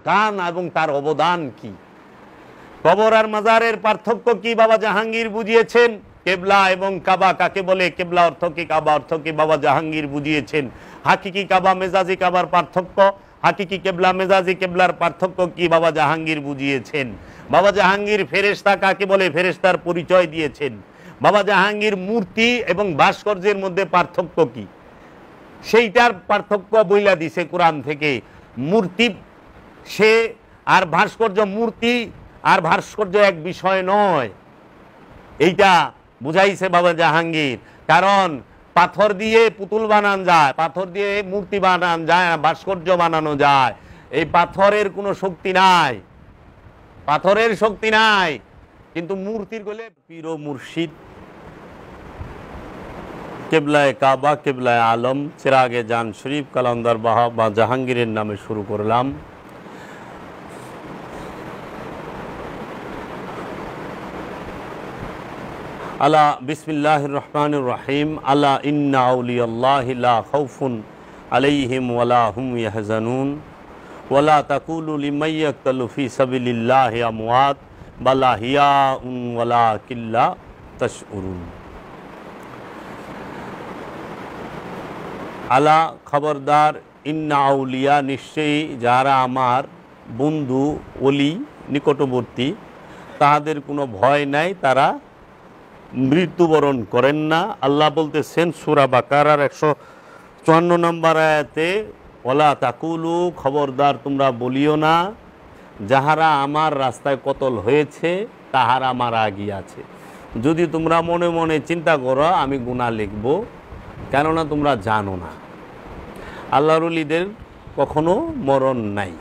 দান এবং তার অবদান কি। কবর আর মাজারের পার্থক্য কি বাবা জাহাঙ্গীর বুঝিয়েছেন। কেবলা এবং কাবা কাকে বলে, কেবলা অর্থ কি, কাবা অর্থ কি, বাবা জাহাঙ্গীর বুঝিয়েছেন। হাকিকি কাবা মেজাজি কাবার পার্থক্য, হাকিকি কেবলা মেজাজি কেবলার পার্থক্য কি বাবা জাহাঙ্গীর বুঝিয়েছেন। বাবা জাহাঙ্গীর ফেরেশতা কাকে বলে, ফেরেশতার পরিচয় দিয়েছেন। বাবা জাহাঙ্গীর মূর্তি এবং ভাস্কর্যের মধ্যে পার্থক্য কি সেইটার পার্থক্য বইলা দিছে কোরআন থেকে। মূর্তি সে আর ভাস্কর্য, মূর্তি আর ভাস্কর্য এক বিষয় নয়, এইটা বুঝাইছে বাবা জাহাঙ্গীর। কারণ পাথর দিয়ে পুতুল বানানো যায়, পাথর দিয়ে মূর্তি বানানো যায়, ভাস্কর্য বানানো যায়। এই পাথরের কোনো শক্তি নাই, পাথরের শক্তি নাই, কিন্তু মূর্তির গলে পীর ও মুর্শিদ কেবলায় কাবা কেবলায় আলম চিরাগে জান শরীফ কালান্দার বা জাহাঙ্গীরের নামে শুরু করলাম। আলা বিসমিল্লাহির রহমানির রহিম। আলা ইন্না আউলিয়াল্লাহি লা খাউফুন আলাইহিম ওয়ালা হুম ইয়াহজানুন ওয়ালা তাকুলু লিমান ইয়াকতালু ফি সাবিলিল্লাহি আমওয়াত বাল আহইয়াউন ওয়ালাকিন লা তাশউরুন। আলা খবরদার, ইন্না আউলিয়া নিশ্চয়ই যারা আমার বন্ধু ওলি নিকটবর্তী, তাহাদের কোনো ভয় নাই, তারা মৃত্যুবরণ করেন না। আল্লাহ বলতেছেন সূরা বাকারার 154 নম্বর আয়াতে, ওয়ালা তাকুলু, খবরদার তোমরা বলিও না, যাহারা আমার রাস্তায় কতল হয়েছে তাহারা আমার আগিয়াছে। যদি তোমরা মনে মনে চিন্তা করো আমি গুনাহ লিখব, কেননা তোমরা জানো না আল্লাহর ওলিদের কখনো মরণ নাই।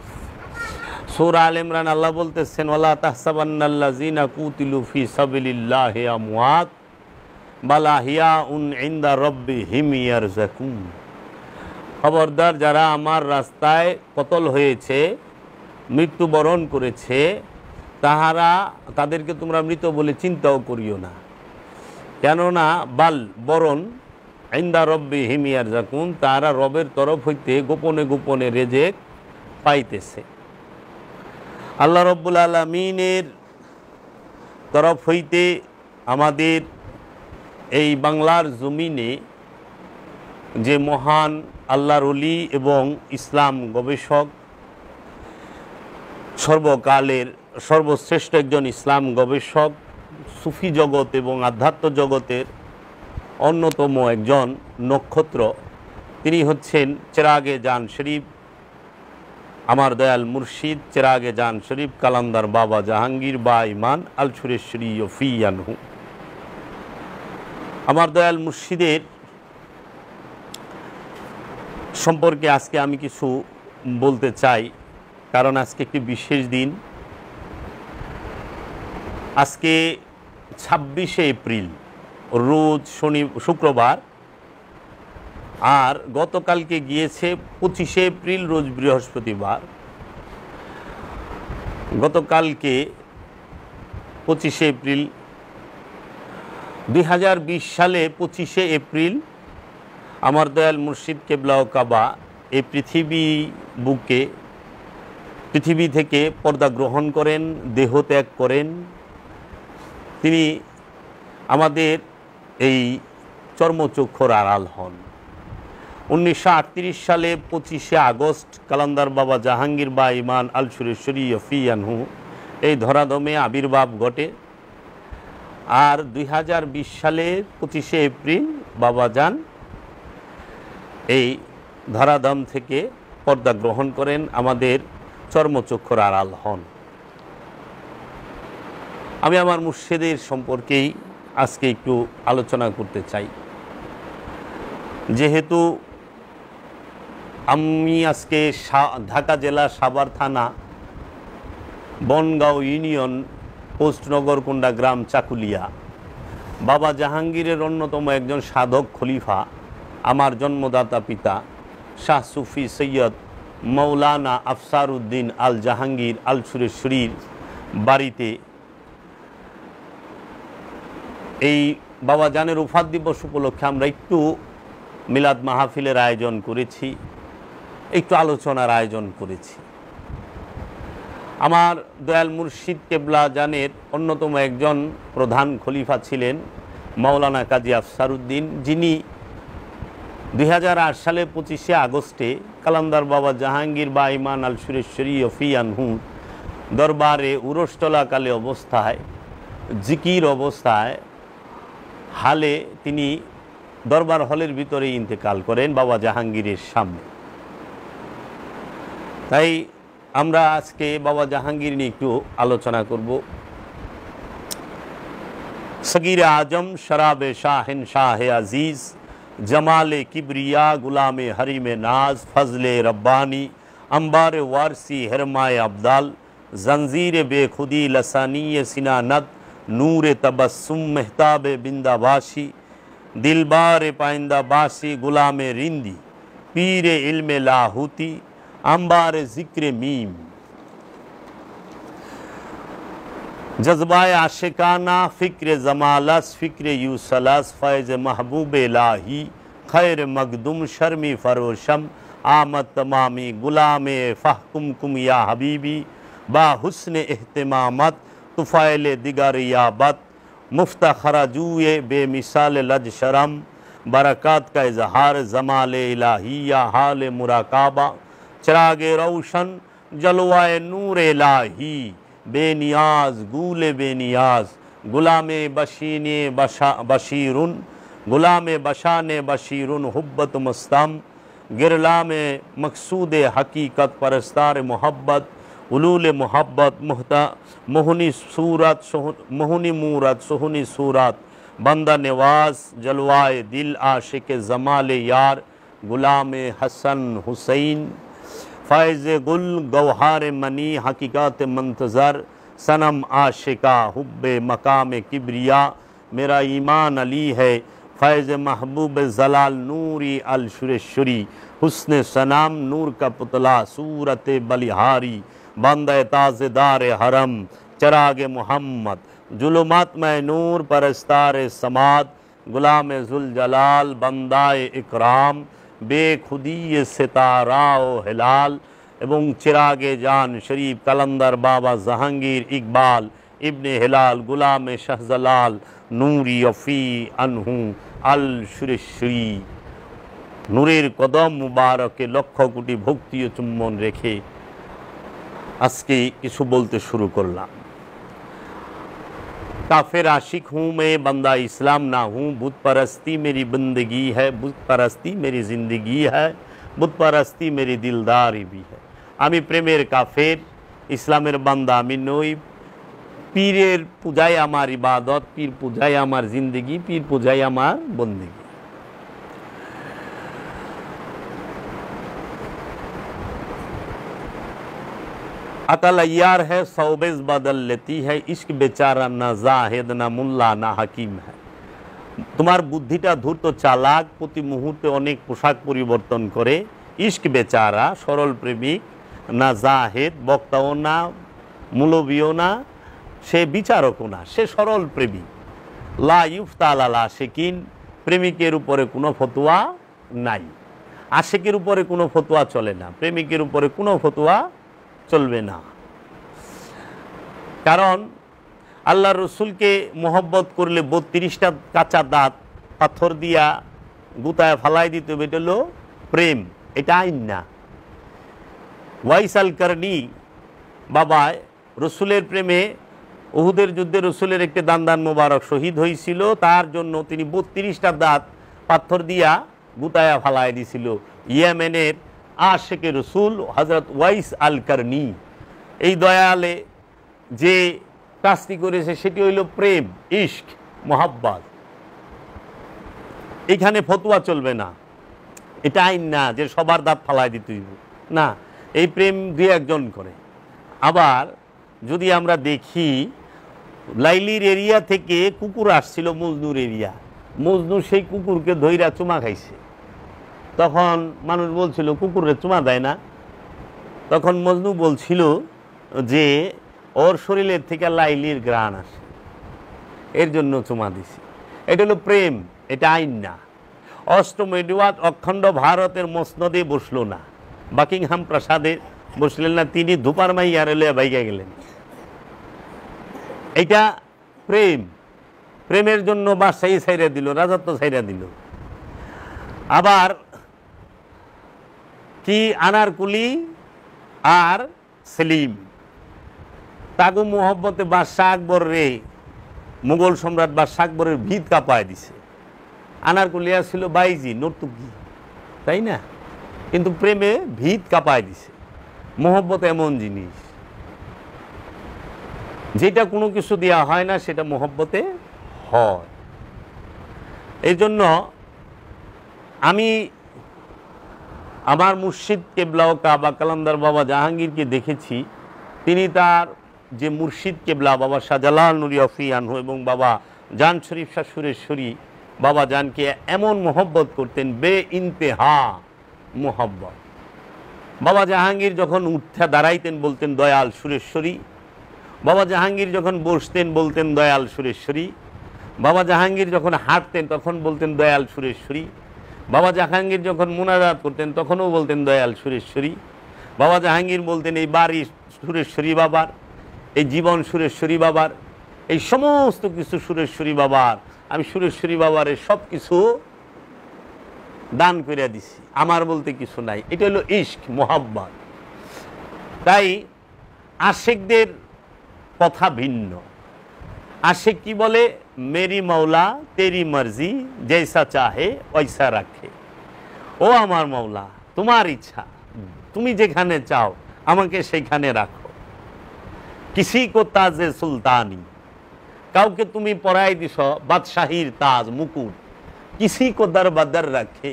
সূরা আল ইমরান আল্লাহ বলতেছেন, ওয়ালা তাহসাবান্নাল্লাযিনা কুতিলু ফি সাবিলিল্লাহি আমওয়াত বাল আহইয়াউন ইনদা রাব্বিহিম ইয়ারযাকুন। খবরদার, যারা আমার রাস্তায় কতল হয়েছে, মৃত্যুবরণ করেছে, তাদেরকে তোমরা মৃত বলে চিন্তাও করিও না, কেননা বাল বরণ ইনদা রাব্বিহিম ইয়ারযাকুন, তারা রবের তরফ হইতে গোপনে গোপনে রেজেক পাইতেছে। আল্লাহ রব্বুল আলামিনের তরফ হইতে আমাদের এই বাংলার জমিনে যে মহান আল্লাহর ওলি এবং ইসলাম গবেষক, সর্বকালের সর্বশ্রেষ্ঠ একজন ইসলাম গবেষক, সুফি জগৎ এবং আধ্যাত্ম জগতের অন্যতম একজন নক্ষত্র, তিনি হচ্ছেন চিরাগে জান শরীফ আমার দয়াল মুর্শিদ চিরাগে জান শরীফ কালান্দার বাবা জাহাঙ্গীর বা ইমান আল সুরেশ্বরী ফিয়ানহু। আমার দয়াল মুর্শিদের সম্পর্কে আজকে আমি কিছু বলতে চাই, কারণ আজকে একটি বিশেষ দিন। আজকে 26শে এপ্রিল, রোজ শুক্রবার, আর গতকালকে গিয়েছে 25শে এপ্রিল, রোজ বৃহস্পতিবার। গতকালকে 25শে এপ্রিল 2020 সালে 25শে এপ্রিল আমার দয়াল মুর্শিদ কেবলা ও কাবা এই পৃথিবী থেকে পর্দা গ্রহণ করেন, দেহ ত্যাগ করেন। তিনি আমাদের এই চর্মচক্ষুর আড়াল হন। 1938 সালে 25শে আগস্ট কালান্দার বাবা জাহাঙ্গীর বা ইমান আল সুরেশ্বরী ফিয়ানহু এই ধরাধামে আবির্ভাব ঘটে। আর 2020 সালে 25শে এপ্রিল বাবা যান এই ধরাধাম থেকে পর্দা গ্রহণ করেন, আমাদের চর্মচক্ষুর আড়াল হন। আমি আমার মুর্শিদের সম্পর্কেই আজকে একটু আলোচনা করতে চাই। যেহেতু আমি আজকে ঢাকা জেলা সাভার থানা বনগাঁও ইউনিয়ন পোস্ট নগরকুন্ডা গ্রাম চাকুলিয়া বাবা জাহাঙ্গীরের অন্যতম একজন সাধক খলিফা, আমার জন্মদাতা পিতা শাহ সুফি সৈয়দ মৌলানা আফসার উদ্দিন আল জাহাঙ্গীর আল সুরেশ্বরীর বাড়িতে এই বাবা জানের উফাত দিবস উপলক্ষে আমরা একটু মিলাদ মাহফিলের আয়োজন করেছি, একটু আলোচনার আয়োজন করেছি। আমার দয়াল মুর্শিদ কেবলা জানের অন্যতম একজন প্রধান খলিফা ছিলেন মাওলানা কাজী আফসারউদ্দিন, যিনি 2008 সালে 25শে আগস্টে কালান্দার বাবা জাহাঙ্গীর বা ইমান আল সুরেশ্বরী অফি আনহু দরবারে উরস চলাকালে অবস্থায়, জিকির অবস্থায় হালে তিনি দরবার হলের ভিতরে ইন্তেকাল করেন বাবা জাহাঙ্গীরের সামনে। তাই আমরা আজকে বাবা জাহাঙ্গীর নিয়ে একটু আলোচনা করব। সগীর আজম শরাবে শাহিন শাহ আজিজ, জমালে কিবরিয়া গুলামে হরিমে নাজ, ফজলে রব্বাनी, अंबार वारसी हरमाए अब्दाल, जंजीर बेखुदी लसानी सिनानत, नूर तबस्सुम महताब बिंदाबाशी, दिलबार पाइंदा बासी गुलाम रिंदी, पीर इल्म लाहूती, अंबार जिक्र मीम, जज्बाए आशिकाना फ़िक्र जमालस, फ़िक्र यूसलस, फ़ैज़ महबूब लाही, खैर मगदुम शर्मी फ़रोशम, आमद तमामी गुलाम फ़हकुम कुम या हबीबी, बा हुस्न एहतिमामत तुफ़ैल दिगर याबत, मुफ्तखरा जूए बेमिसाल लज शरम, बरक़ात का इजहार जमाल इलाही या हाल मुराकाबा, चिराग रोशन जलवाए नूर इलाही, बेनियाज गूले बेनियाज, गुलाम बशीन बशीरुन, गुलाम बशान बशीरुन हुब्बत मुस्तम, गिरलाम मकसूद हकीकत परस्तार मोहब्बत, उलूल मोहब्बत मोहनी सूरत मोहनी मूरत सोहनी सूरत, बंदा नवाज जलवाए दिल आशिक जमाल यार, गुलाम हसन हुसैन, फ़ैज़ गुल गौहार मनी हकीकत मंतज़र, सनम आशिका हुब्बे मकाम किब्रिया, मेरा ईमान अली है, फ़ैज़ महबूब ज़लाल नूरी अल शुरेश्वरी, हुस्न सनाम नूर का पुतला सूरत बलिहारी, बंदा ताज़ेदार हरम चराग मोहम्मद, जुलुमात में नूर परस्तार समाद, गुलाम जुल जलाल बंदाए इकराम, बेखुदी सितारा ও হেলাল, এবং চিরাগে জান শরীফ কালান্দার বাবা জাহাঙ্গীর ইকবাল ইবনে হেলাল গুলামে শাহজালাল নূরি অফি আনহু আল সুরেশ্বরী, নূরের কদম মুবারকে লক্ষ কোটি ভক্তি ও চুম্বন রেখে আজকে কিছু বলতে শুরু করলাম। काफिर आशिक हूँ मैं, बंदा इस्लाम ना हूँ, बुत परस्ती मेरी बंदगी है, बुत परस्ती मेरी ज़िंदगी है, बुत परस्ती मेरी दिलदारी भी है। आमी प्रेमेर काफिर, इस्लामेर बान्दा आमी नई, पीरेर पूजाय आमार इबादत, पीर पूजाय आमार जिंदगी, पीर पूजाय आमार बंदगी। अकल अय्यार है सौबेज बदल लेती है, इश्क बेचारा ना जाहिद ना मुल्ला ना हकीम है। তোমার বুদ্ধিটা ধূর্ত চালাক, প্রতি মুহূর্তে অনেক পোশাক পরিবর্তন করে। ইশক বেচারা সরল প্রেমিক, না জাহেদ বক্তাও না, মূলবীও না, সে বিচারকও না, সে সরল প্রেমিক। লা ইফতা আলা আশিকিন, প্রেমিকের উপরে কোনো ফতোয়া নাই, আশিকের উপরে কোনো ফতোয়া চলে না, প্রেমিকের উপরে কোনো ফতোয়া চলবে না। কারণ আল্লাহ রসুলকে মোহব্বত করলে 32টা কাঁচা দাঁত পাথর দিয়া গুতায় ফালাই দিতে হবে, এটা হলো প্রেম, এটা আইন না। ওয়াইসাল করনি বাবা রসুলের প্রেমে উহুদের যুদ্ধে রসুলের একটি দান মোবারক শহীদ হয়েছিল, তার জন্য তিনি 32টা দাঁত পাথর দিয়া গুতায়া ফালাই দিছিল। ইয়েমেনের আশেকে রসুল হযরত ওয়াইস আল করনি, এই দয়ালে যে কাজটি করেছে সেটি হইল প্রেম, ইশক, মোহাব্বত। এখানে ফতোয়া চলবে না, এটা আইন না যে সবার দাঁত ফালাই দিতে হইব না, এই প্রেম দুই একজন করে। আবার যদি আমরা দেখি লাইলির এরিয়া থেকে কুকুর আসছিল মজনুর এরিয়া, মজনু সেই কুকুরকে ধইরা চুমা খাইছে। তখন মানুষ বলছিল কুকুরে চুমা দেয় না, তখন মজনু বলছিল যে ওর শরীরের থেকে লাইলির ঘ্রাণ আসে, এর জন্য চুমা দিছি। এটা হলো প্রেম, এটা আইন না। অষ্টম এডওয়ার্ড অখণ্ড ভারতের মসনদে বসলো না, বাকিংহাম প্রাসাদে বসলেন না, তিনি ধূপার মাইয়ারে লইয়া বাইকা গেলেন। এটা প্রেম, প্রেমের জন্য বাদশাহী ছাইরা দিল, রাজত্ব ছাইরা দিল। আবার কি আনারকুলি আর সেলিম তাগু মোহব্বতে বাদশাহ আকবর রে, মুঘল সম্রাট বাদশাহ আকবরের ভিত কাঁপায় দিছে। আনারকুলিয়া ছিল বাইজি নর্তুকি, তাই না? কিন্তু প্রেমে ভিত কাঁপায় দিছে। মোহব্বত এমন জিনিস যেটা কোনো কিছু দেওয়া হয় না, সেটা মোহব্বতে হয়। এই জন্য আমি আমার মুর্শিদ কেবলা ও কাবা কালান্দার বাবা জাহাঙ্গীরকে দেখেছি। তিনি তার যে মুর্শিদ কেবলা বাবা শাহজালাল নুরি আফি আনহু এবং বাবা জান শরীফ শাহ সুরেশ্বরী বাবা জানকে এমন মোহব্বত করতেন, বে ইন্তেহা মোহব্বত। বাবা জাহাঙ্গীর যখন উঠে দাঁড়াইতেন বলতেন দয়াল সুরেশ্বরী। বাবা জাহাঙ্গীর যখন বসতেন বলতেন দয়াল সুরেশ্বরী। বাবা জাহাঙ্গীর যখন হাঁটতেন তখন বলতেন দয়াল সুরেশ্বরী। বাবা জাহাঙ্গীর যখন মুনাজাত করতেন তখনও বলতেন দয়াল সুরেশ্বরী। বাবা জাহাঙ্গীর বলতেন এই বাড়ি সুরেশ্বরী বাবার, এই জীবন সুরেশ্বরী বাবার, এই সমস্ত কিছু সুরেশ্বরী বাবার। আমি সুরেশ্বরী বাবার সব কিছু দান করে দিছি, আমার বলতে কিছু নাই। এটা হলো ইশক, মোহাব্বত। তাই আশেকদের কথা ভিন্ন। আশেক কি বলে? মেরি মৌলা তেরি মর্জি, জৈসা চাহে ওইসা রাখে। ও আমার মৌলা, তোমার ইচ্ছা, তুমি যেখানে চাও আমাকে সেখানে রাখো। কিসি কো তাজে সুলতানি, কাউকে তুমি পরাই দিছ বাদশাহীর তাজ মুকুট। কিসি কো দর বদর রাখে,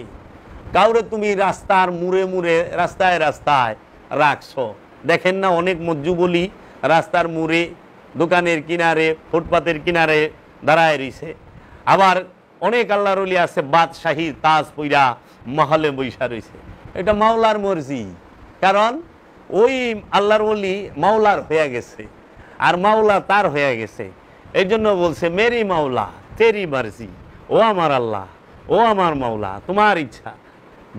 কাউরে তুমি রাস্তার মুড়ে মুড়ে রাস্তায় রাস্তায় রাখছো। দেখেন না অনেক মজ্জুবলি রাস্তার মুড়ে, দোকানের কিনারে, ফুটপাতের কিনারে দাঁড়ায় রয়েছে। আবার অনেক আল্লাহর ওলি আছে বাদশাহীর তাজ পইরা মহলে বৈশা রয়েছে। এটা মাওলার মর্জি, কারণ ওই আল্লাহর ওলি মাওলার হয়ে গেছে আর মাওলা তার হয়ে গেছে। এই জন্য বলছে মেরি মাওলা তেরি মর্জি, ও আমার আল্লাহ, ও আমার মাওলা, তোমার ইচ্ছা,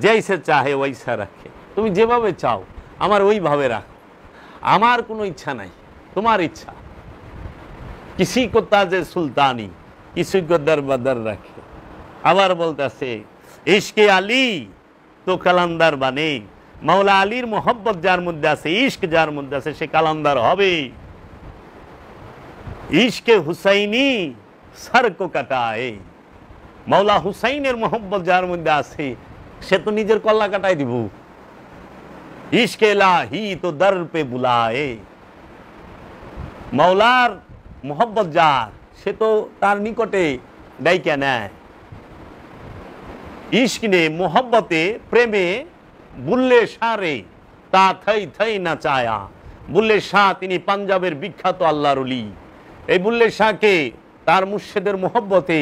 যেইসে চাহে ওইসা রাখে। তুমি যেভাবে চাও আমার ওইভাবে রাখো, আমার কোনো ইচ্ছা নাই, তোমার ইচ্ছা। কিসি কো তাজে সুলতানি, কিসি কো দর বদর রাখে। আবার বলতেছে ইশকে আলী তো কালান্দার বানে, মাওলা আলীর মোহব্বত যার মধ্যে আছে, ইশক যার মধ্যে আছে, সে কালান্দার হবে। ইশকে হুসাইনি সর কো কাটায়, মাওলা হুসাইনের মোহব্বত যার মধ্যে আছে সে তো নিজের কল্লা কাটাই দিব। ইশকে ইলাহি তো দর পে বুলায়ে, মাওলার মোহব্বত যার সে তো তার নিকটে ডাইকা নেয়। ইশক নে মোহব্বতে প্রেমে বুল্লে শাহরে তা থই থই না চায়া। বুল্লে শাহ তিনি পাঞ্জাবের বিখ্যাত আল্লাহর ওলি। এই বুল্লে শাহকে তার মুর্শিদের মোহব্বতে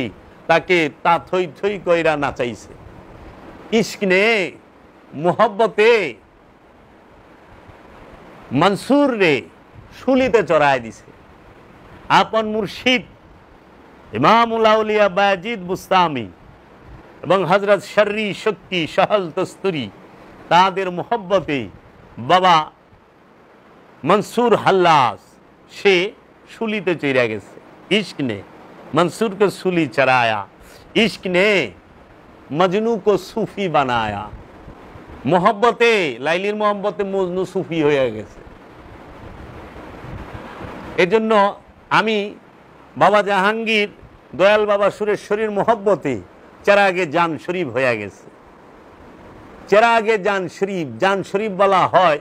তাকে তা থই থই কইরা নাচাইছে। ইশক নে মোহব্বতে মনসুর রে শুলিতে চড়ায় দিছে। আপন মুর্শিদ ইমামুল আউলিয়া বাজিদ বুস্তামি এবং হযরত শর্রি শক্তি সহল তস্তুরি তাদের মোহব্বতে বাবা মনসুর হাল্লাস সে শুলিতে চড়া গেছে। इश्क ने मंसूर को सूली चढ़ाया, इश्क ने मजनू को सूफी बनाया। मोहब्बते लाइलिर मोहब्बते मजनू सूफी হয়ে গেছে। এজন্য আমি বাবা জাহাঙ্গীর দয়াল বাবা সুরেশ্বরীর মোহব্বতে চেরাগে জান শরীফ হয়ে গেছে। চেরাগে জান শরীফ বলা হয়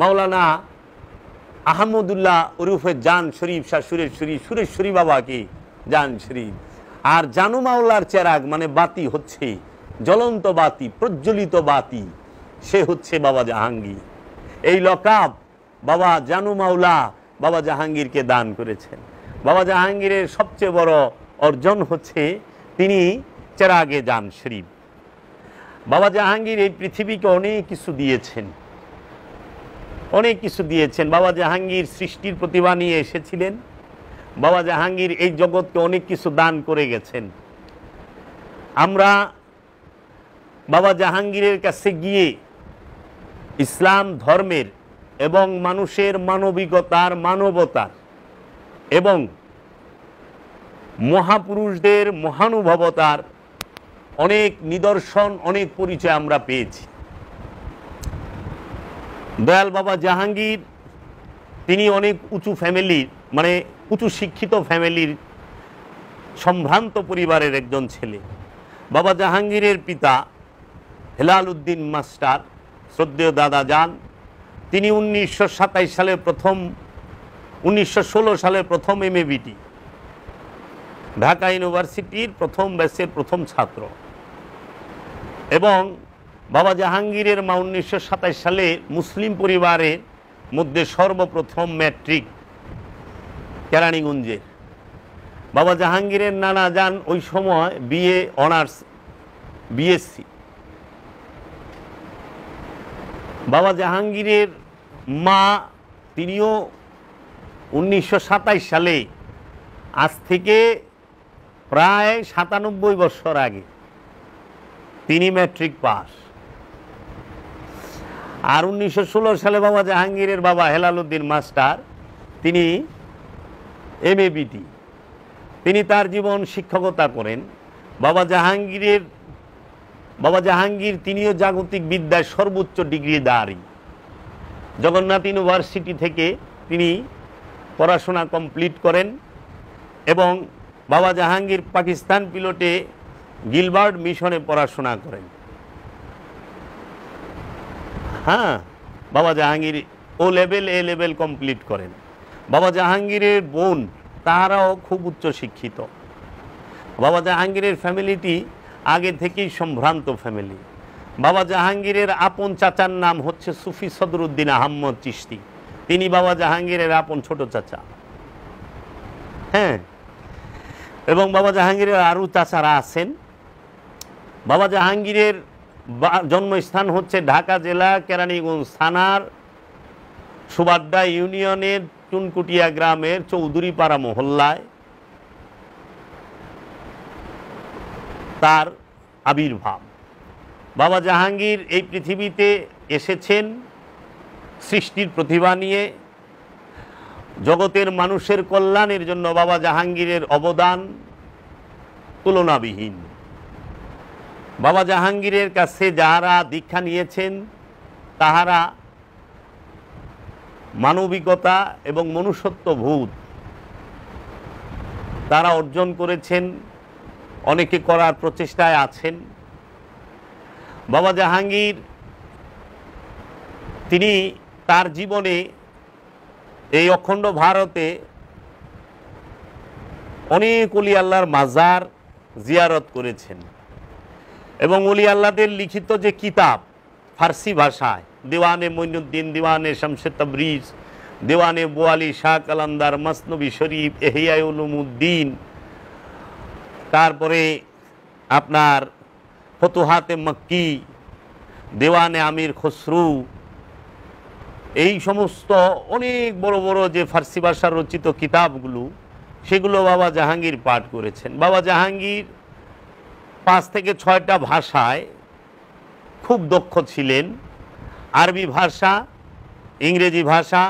মাওলানা আহমদুল্লাহ উরুফে জান শরীফ শাহ সুরেশ্বরী বাবাকে জান শরীফ। আর জানু মাওলার চেরাগ মানে বাতি হচ্ছে জ্বলন্ত বাতি, প্রজ্বলিত বাতি, সে হচ্ছে বাবা জাহাঙ্গীর। এই লকাব বাবা জানু মাওলা বাবা জাহাঙ্গীরকে দান করেছেন। বাবা জাহাঙ্গীরের সবচেয়ে বড় অর্জন হচ্ছে তিনি চেরাগে জান শরীফ। বাবা জাহাঙ্গীর এই পৃথিবীকে অনেক কিছু দিয়েছেন, অনেক কিছু দিয়েছেন। বাবা জাহাঙ্গীর সৃষ্টির প্রতিভা নিয়ে এসেছিলেন। বাবা জাহাঙ্গীর এই জগৎকে অনেক কিছু দান করে গেছেন। আমরা বাবা জাহাঙ্গীরের কাছে গিয়ে ইসলাম ধর্মের এবং মানুষের মানবিকতার, মানবতার এবং মহাপুরুষদের মহানুভবতার অনেক নিদর্শন, অনেক পরিচয় আমরা পেয়েছি। দয়াল বাবা জাহাঙ্গীর তিনি অনেক উঁচু ফ্যামিলির, মানে উঁচু শিক্ষিত ফ্যামিলির সম্ভ্রান্ত পরিবারের একজন ছেলে। বাবা জাহাঙ্গীরের পিতা হেলাল উদ্দিন মাস্টার, শ্রদ্ধেয় দাদা যান, তিনি 1916 সালে প্রথম MABT, ঢাকা ইউনিভার্সিটির প্রথম ব্যাচের প্রথম ছাত্র। এবং বাবা জাহাঙ্গীরের মা 1927 সালে মুসলিম পরিবারের মধ্যে সর্বপ্রথম ম্যাট্রিক কেরানীগঞ্জের। বাবা জাহাঙ্গীরের নানা যান ওই সময় BA অনার্স, BSc। বাবা জাহাঙ্গীরের মা তিনিও 1927 সালে, আজ থেকে প্রায় 97 বছর আগে তিনি ম্যাট্রিক পাস। আর 1916 সালে বাবা জাহাঙ্গীরের বাবা হেলাল উদ্দিন মাস্টার, তিনি MABT, তিনি তার জীবন শিক্ষকতা করেন। বাবা জাহাঙ্গীর তিনিও জাগতিক বিদ্যায় সর্বোচ্চ ডিগ্রিধারী। জগন্নাথ ইউনিভার্সিটি থেকে তিনি পড়াশোনা কমপ্লিট করেন এবং বাবা জাহাঙ্গীর পাকিস্তান পিলটে গিলবার্ট মিশনে পড়াশোনা করেন। হ্যাঁ, বাবা জাহাঙ্গীর A লেভেল কমপ্লিট করেন। বাবা জাহাঙ্গীরের বোন, তাহারাও খুব উচ্চ শিক্ষিত। বাবা জাহাঙ্গীরের ফ্যামিলিটি আগে থেকেই সম্ভ্রান্ত ফ্যামিলি। বাবা জাহাঙ্গীরের আপন চাচার নাম হচ্ছে সুফি সদরুদ্দিন আহমদ চিশতি, তিনি বাবা জাহাঙ্গীরের আপন ছোট চাচা। হ্যাঁ, এবং বাবা জাহাঙ্গীরের আরও চাচারা আছেন। বাবা জাহাঙ্গীরের জন্মস্থান হচ্ছে ঢাকা জেলা কেরানীগঞ্জ থানার সুবাড্ডা ইউনিয়নের চুনকুটিয়া গ্রামের চৌধুরীপাড়া মহল্লায় তার আবির্ভাব। বাবা জাহাঙ্গীর এই পৃথিবীতে এসেছেন সৃষ্টির প্রতিভা নিয়ে। জগতের মানুষের কল্যাণের জন্য বাবা জাহাঙ্গীরের অবদান তুলনাবিহীন। বাবা জাহাঙ্গীরের কাছে যারা দীক্ষা নিয়েছেন তাহারা মানবিকতা এবং মনুষ্যত্ববোধ তারা অর্জন করেছেন, অনেকে করার প্রচেষ্টায় আছেন। বাবা জাহাঙ্গীর তিনি তার জীবনে এই অখণ্ড ভারতে অনেক ওলি আল্লাহর মাজার জিয়ারত করেছেন এবং ওলি আল্লাহদের লিখিত যে কিতাব ফার্সি ভাষায়, দেওয়ানে মঈনুদ্দিন, দেওয়ানে শামসে তাবরিজ, দেওয়ানে বোয়ালি শাহ কালান্দার, মসনবী শরীফ, ইহয়া উলুমুদ্দিন, তারপরে আপনার ফতুহাতে মক্কি, দেওয়ানে আমির খসরু, এই সমস্ত অনেক বড় বড় যে ফার্সি ভাষার রচিত কিতাবগুলো, সেগুলো বাবা জাহাঙ্গীর পাঠ করেছেন। বাবা জাহাঙ্গীর 5 থেকে 6টা ভাষায় খুব দক্ষ ছিলেন। আরবি ভাষা, ইংরেজি ভাষা,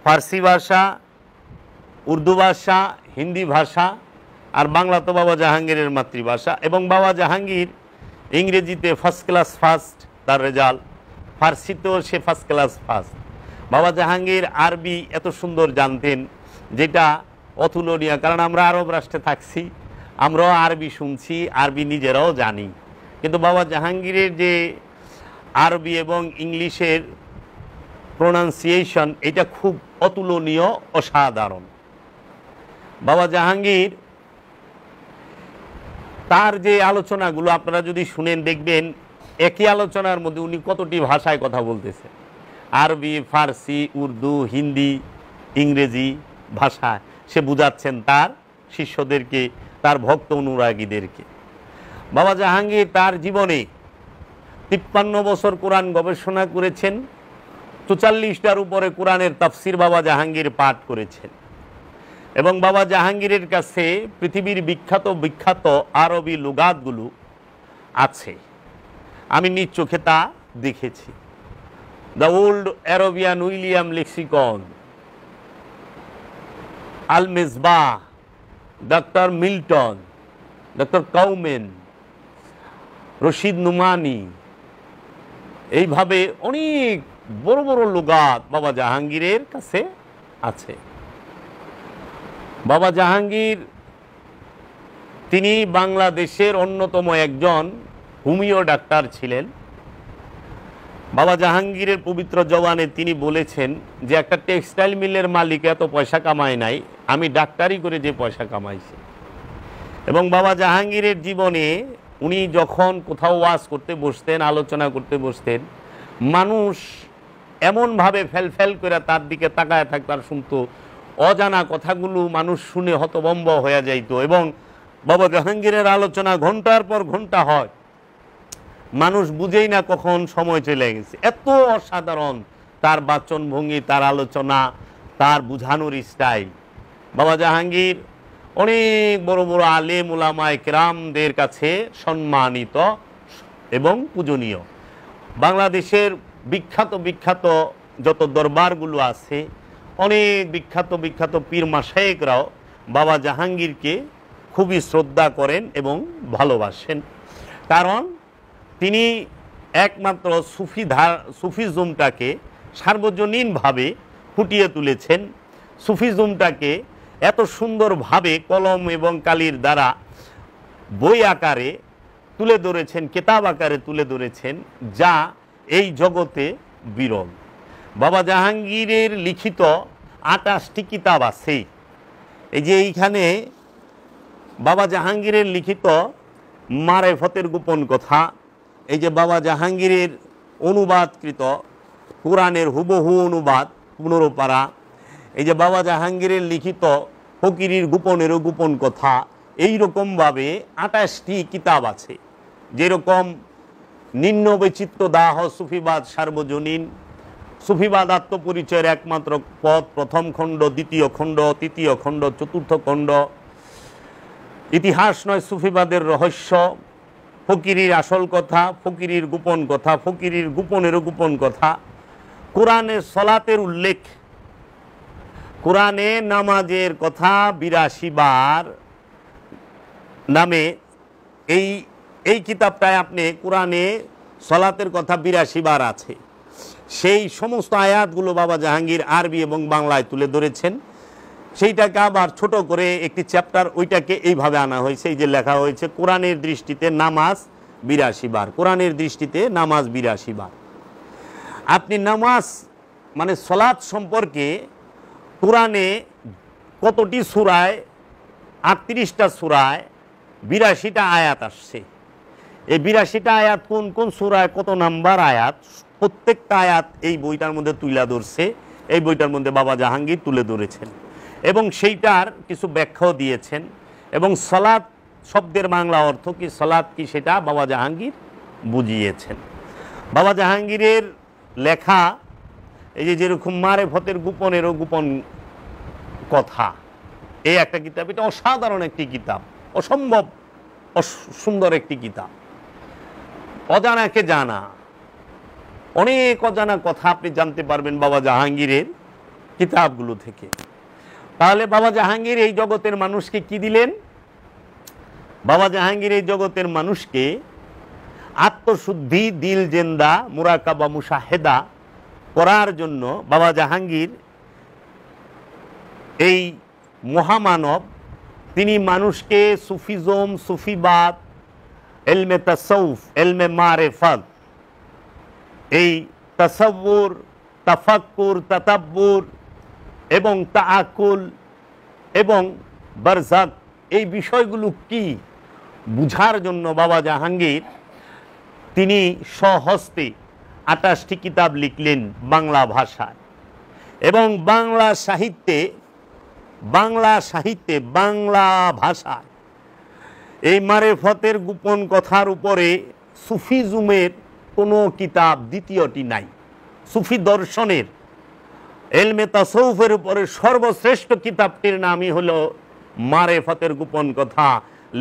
ফার্সি ভাষা, উর্দু ভাষা, হিন্দি ভাষা, আর বাংলা তো বাবা জাহাঙ্গীরের মাতৃভাষা। এবং বাবা জাহাঙ্গীর ইংরেজিতে ফার্স্ট ক্লাস ফার্স্ট তার রেজাল্ট, ফার্সিতেও সে ফার্স্ট ক্লাস ফার্স্ট। বাবা জাহাঙ্গীর আরবি এত সুন্দর জানতেন যেটা অতুলনীয়, কারণ আমরা আরব রাষ্ট্রে থাকছি, আমরাও আরবি শুনছি, আরবি নিজেরাও জানি, কিন্তু বাবা জাহাঙ্গীরের যে আরবি এবং ইংলিশের প্রোনাউন্সিয়েশন, এটা খুব অতুলনীয়, অসাধারণ। বাবা জাহাঙ্গীর তার যে আলোচনাগুলো আপনারা যদি শুনেন দেখবেন একই আলোচনার মধ্যে উনি কতটি ভাষায় কথা বলতেছেন, আরবি, ফার্সি, উর্দু, হিন্দি, ইংরেজি ভাষায় সে বুঝাচ্ছেন তার শিষ্যদেরকে, তার ভক্ত অনুরাগীদেরকে। বাবা জাহাঙ্গীর তার জীবনে 53 বছর কোরআন গবেষণা করেছেন, 44টার উপরে কোরআনের তাফসির বাবা জাহাঙ্গীর পাঠ করেছেন। এবং বাবা জাহাঙ্গীরের কাছে পৃথিবীর বিখ্যাত আরবি লুগাতগুলো আছে, আমি নিজ চোখে তা দেখেছি। The old Arabian William lexicon, আল মেজবাহ, ডক্টর মিল্টন, ডক্টর কাউমেন, রশিদ নুমানি, এইভাবে অনেক বড় বড় লুগাত বাবা জাহাঙ্গীরের কাছে আছে। বাবা জাহাঙ্গীর তিনি বাংলাদেশের অন্যতম একজন হোমিও ডাক্তার ছিলেন। বাবা জাহাঙ্গীরের পবিত্র জবানে তিনি বলেছেন যে একটা টেক্সটাইল মিলের মালিক এত পয়সা কামায় নাই, আমি ডাক্তারি করে যে পয়সা কামাইছি। এবং বাবা জাহাঙ্গীরের জীবনে উনি যখন কোথাও ওয়াজ করতে বসতেন, আলোচনা করতে বসতেন, মানুষ এমনভাবে ফেল করে তার দিকে তাকায় থাকতো আর শুনতো, অজানা কথাগুলো মানুষ শুনে হতভম্ব হয়ে যাইত। এবং বাবা জাহাঙ্গীরের আলোচনা ঘন্টার পর ঘন্টা হয়, মানুষ বুঝেই না কখন সময় চলে গেছে। এত অসাধারণ তার বাচনভঙ্গি, তার আলোচনা, তার বুঝানোর স্টাইল। বাবা জাহাঙ্গীর অনেক বড় বড় আলেম উলামায়ে কেরামদের কাছে সম্মানিত এবং পূজনীয়। বাংলাদেশের বিখ্যাত বিখ্যাত যত দরবারগুলো আছে, অনেক বিখ্যাত বিখ্যাত পীর মাশায়েখরাও বাবা জাহাঙ্গীরকে খুবই শ্রদ্ধা করেন এবং ভালোবাসেন। কারণ তিনি একমাত্র সুফিজমটাকে সার্বজনীনভাবে ফুটিয়ে তুলেছেন। সুফিজমটাকে এত সুন্দরভাবে কলম এবং কালির দ্বারা বই আকারে তুলে ধরেছেন, কিতাব আকারে তুলে ধরেছেন, যা এই জগতে বিরল। বাবা জাহাঙ্গীরের লিখিত 28টি কিতাব আছে। এই যে এইখানে বাবা জাহাঙ্গীরের লিখিত মারেফতের গোপন কথা, এই যে বাবা জাহাঙ্গীরের অনুবাদকৃত কোরআনের হুবহু অনুবাদ 15 পারা, এই যে বাবা জাহাঙ্গীরের লিখিত ফকিরির গোপনেরও গোপন কথা, এই রকমভাবে 28টি কিতাব আছে। যেরকম নিম্ন বৈচিত্র্য দাহ সুফিবাদ সার্বজনীন, সুফিবাদ আত্মপরিচয়ের একমাত্র পথ, প্রথম খণ্ড, দ্বিতীয় খণ্ড, তৃতীয় খণ্ড, চতুর্থ খণ্ড, ইতিহাস নয় সুফিবাদের রহস্য, ফকিরির আসল কথা, ফকিরির গোপন কথা, ফকিরির গোপনেরও গোপন কথা, কোরআনে সলাতের উল্লেখ, কোরআনে নামাজের কথা 82 বার নামে এই কিতাবটায় আপনি কোরআনে সলাতের কথা 82 বার আছে। সেই সমস্ত আয়াতগুলো বাবা জাহাঙ্গীর আরবি এবং বাংলায় তুলে ধরেছেন। সেইটাকে আবার ছোট করে একটি চ্যাপ্টার, ওইটাকে এইভাবে আনা হয়েছে। এই যে লেখা হয়েছে কোরআনের দৃষ্টিতে নামাজ 82 বার, কোরআনের দৃষ্টিতে নামাজ 82 বার। আপনি নামাজ মানে সলাত সম্পর্কে কোরআনে কতটি সূরায়, 38টা সূরায় 82টা আয়াত আসছে। এই 82টা আয়াত কোন কোন সূরায় কত নাম্বার আয়াত, প্রত্যেকটা আয়াত এই বইটার মধ্যে তুলে ধরছে। এই বইটার মধ্যে বাবা জাহাঙ্গীর তুলে ধরেছেন এবং সেইটার কিছু ব্যাখ্যাও দিয়েছেন। এবং সালাত শব্দের বাংলা অর্থ কি, সালাত কি, সেটা বাবা জাহাঙ্গীর বুঝিয়েছেন। বাবা জাহাঙ্গীরের লেখা এই যে যেরকম মারেফতের গোপনেরও গোপন কথা, এই একটা কিতাব, এটা অসাধারণ একটি কিতাব, অসম্ভব সুন্দর একটি কিতাব। অজানাকে জানা, অনেক অজানা কথা আপনি জানতে পারবেন বাবা জাহাঙ্গীরের কিতাবগুলো থেকে। তাহলে বাবা জাহাঙ্গীর এই জগতের মানুষকে কি দিলেন? বাবা জাহাঙ্গীর এই জগতের মানুষকে আত্মশুদ্ধি, দিল জেন্দা, মুরাকাবা, মুশাহেদা করার জন্য বাবা জাহাঙ্গীর এই মহামানব, তিনি মানুষকে সুফিজম, সুফিবাদ, এলমে তাসাউফ, এলমে মারেফত, এই তাসাব্বুর, তাফাক্কুর, তাতাব্বুর এবং তাআকুল এবং বারজাক, এই বিষয়গুলো কি বুঝার জন্য বাবা জাহাঙ্গীর তিনি স্বহস্তে 28টি কিতাব লিখলেন বাংলা ভাষায়। এবং বাংলা সাহিত্যে বাংলা ভাষায় এই মারেফতের গোপন কথার উপরে সুফিজমের কোনো কিতাব দ্বিতীয়টি নাই। সুফি দর্শনের এলমে তাসাউফের উপরে সর্বশ্রেষ্ঠ কিতাবটির নামই হলো মারেফতের গোপন কথা।